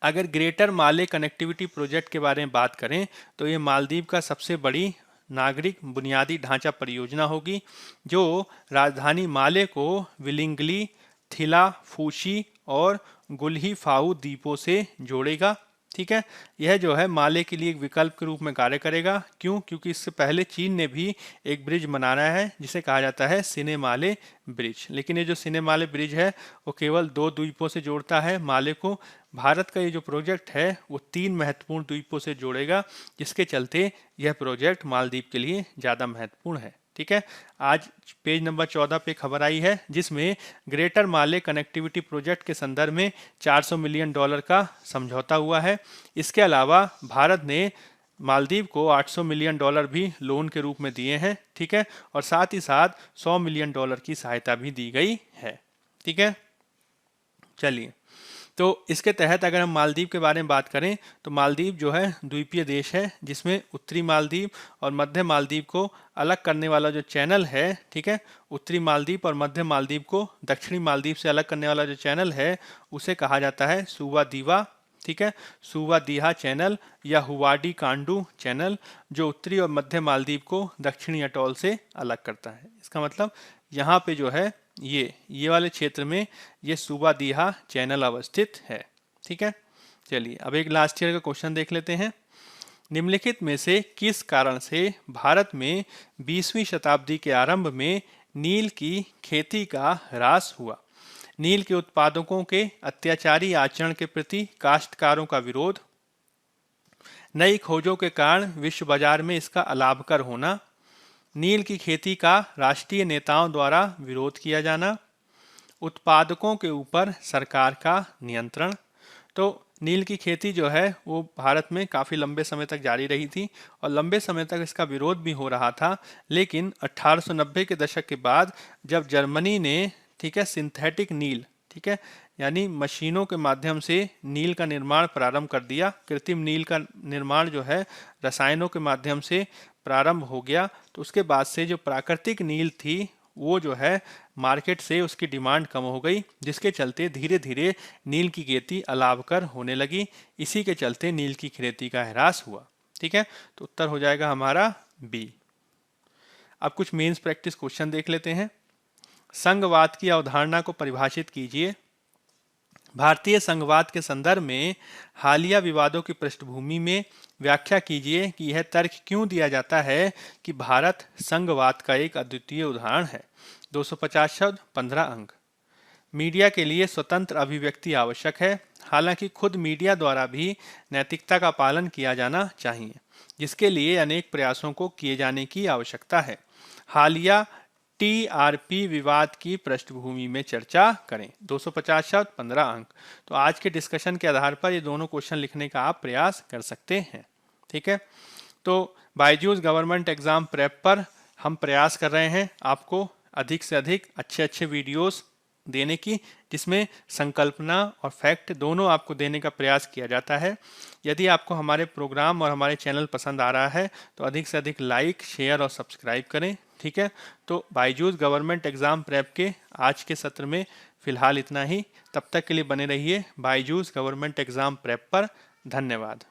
अगर ग्रेटर माले कनेक्टिविटी प्रोजेक्ट के बारे में बात करें तो ये मालदीव का सबसे बड़ी नागरिक बुनियादी ढांचा परियोजना होगी, जो राजधानी माले को विलिंगली, थिला, फूशी और गुल्हीफाऊ द्वीपों से जोड़ेगा। ठीक है, यह जो है माले के लिए एक विकल्प के रूप में कार्य करेगा। क्यों? क्योंकि इससे पहले चीन ने भी एक ब्रिज बनाना है जिसे कहा जाता है सिनेमाले ब्रिज, लेकिन ये जो सिनेमाले ब्रिज है वो केवल 2 द्वीपों से जोड़ता है माले को। भारत का ये जो प्रोजेक्ट है वो 3 महत्वपूर्ण द्वीपों से जोड़ेगा, जिसके चलते यह प्रोजेक्ट मालदीव के लिए ज़्यादा महत्वपूर्ण है। ठीक है, आज पेज नंबर 14 पे खबर आई है जिसमें ग्रेटर माले कनेक्टिविटी प्रोजेक्ट के संदर्भ में 400 मिलियन डॉलर का समझौता हुआ है। इसके अलावा भारत ने मालदीव को 800 मिलियन डॉलर भी लोन के रूप में दिए हैं। ठीक है, और साथ ही साथ 100 मिलियन डॉलर की सहायता भी दी गई है। ठीक है, चलिए, तो इसके तहत अगर हम मालदीव के बारे में बात करें तो मालदीव जो है द्वीपीय देश है, जिसमें उत्तरी मालदीव और मध्य मालदीव को अलग करने वाला जो चैनल है, ठीक है, उत्तरी मालदीव और मध्य मालदीव को दक्षिणी मालदीव से अलग करने वाला जो चैनल है उसे कहा जाता है सुवा दीवा। ठीक है, सुवा दीहा चैनल या हुवाडी कांडू चैनल, जो उत्तरी और मध्य मालदीव को दक्षिणी अटोल से अलग करता है। इसका मतलब यहाँ पे जो है ये वाले क्षेत्र में ये सुवा दीहा चैनल अवस्थित है। ठीक है, चलिए अब एक लास्ट ईयर का क्वेश्चन देख लेते हैं। निम्नलिखित में से किस कारण से भारत में 20वीं शताब्दी के आरंभ में नील की खेती का ह्रास हुआ? नील के उत्पादकों के अत्याचारी आचरण के प्रति काश्तकारों का विरोध, नई खोजों के कारण विश्व बाजार में इसका अलाभकर होना, नील की खेती का राष्ट्रीय नेताओं द्वारा विरोध किया जाना, उत्पादकों के ऊपर सरकार का नियंत्रण। तो नील की खेती जो है वो भारत में काफ़ी लंबे समय तक जारी रही थी और लंबे समय तक इसका विरोध भी हो रहा था। लेकिन 1890 के दशक के बाद जब जर्मनी ने, ठीक है, सिंथेटिक नील, ठीक है, यानी मशीनों के माध्यम से नील का निर्माण प्रारंभ कर दिया, कृत्रिम नील का निर्माण जो है रसायनों के माध्यम से प्रारंभ हो गया, तो उसके बाद से जो प्राकृतिक नील थी वो जो है मार्केट से उसकी डिमांड कम हो गई, जिसके चलते धीरे धीरे नील की खेती अलाभकर होने लगी। इसी के चलते नील की खेती का ह्रास हुआ। ठीक है, तो उत्तर हो जाएगा हमारा बी। अब कुछ मेंस प्रैक्टिस क्वेश्चन देख लेते हैं। संघवाद की अवधारणा को परिभाषित कीजिए। भारतीय संघवाद के संदर्भ में हालिया विवादों की पृष्ठभूमि में व्याख्या कीजिए कि यह तर्क क्यों दिया जाता है कि भारत संघवाद का एक अद्वितीय उदाहरण है। 250 शब्द, 15 अंक। मीडिया के लिए स्वतंत्र अभिव्यक्ति आवश्यक है, हालांकि खुद मीडिया द्वारा भी नैतिकता का पालन किया जाना चाहिए, जिसके लिए अनेक प्रयासों को किए जाने की आवश्यकता है। हालिया टीआरपी विवाद की पृष्ठभूमि में चर्चा करें। 250 शब्द, 15 अंक। तो आज के डिस्कशन के आधार पर ये दोनों क्वेश्चन लिखने का आप प्रयास कर सकते हैं। ठीक है, तो बायजूस गवर्नमेंट एग्जाम प्रेप पर हम प्रयास कर रहे हैं आपको अधिक से अधिक अच्छे वीडियोस देने की, जिसमें संकल्पना और फैक्ट दोनों आपको देने का प्रयास किया जाता है। यदि आपको हमारे प्रोग्राम और हमारे चैनल पसंद आ रहा है तो अधिक से अधिक लाइक, शेयर और सब्सक्राइब करें। ठीक है, तो बायजूस गवर्नमेंट एग्जाम प्रेप के आज के सत्र में फिलहाल इतना ही। तब तक के लिए बने रहिए बायजूस गवर्नमेंट एग्जाम प्रेप पर। धन्यवाद।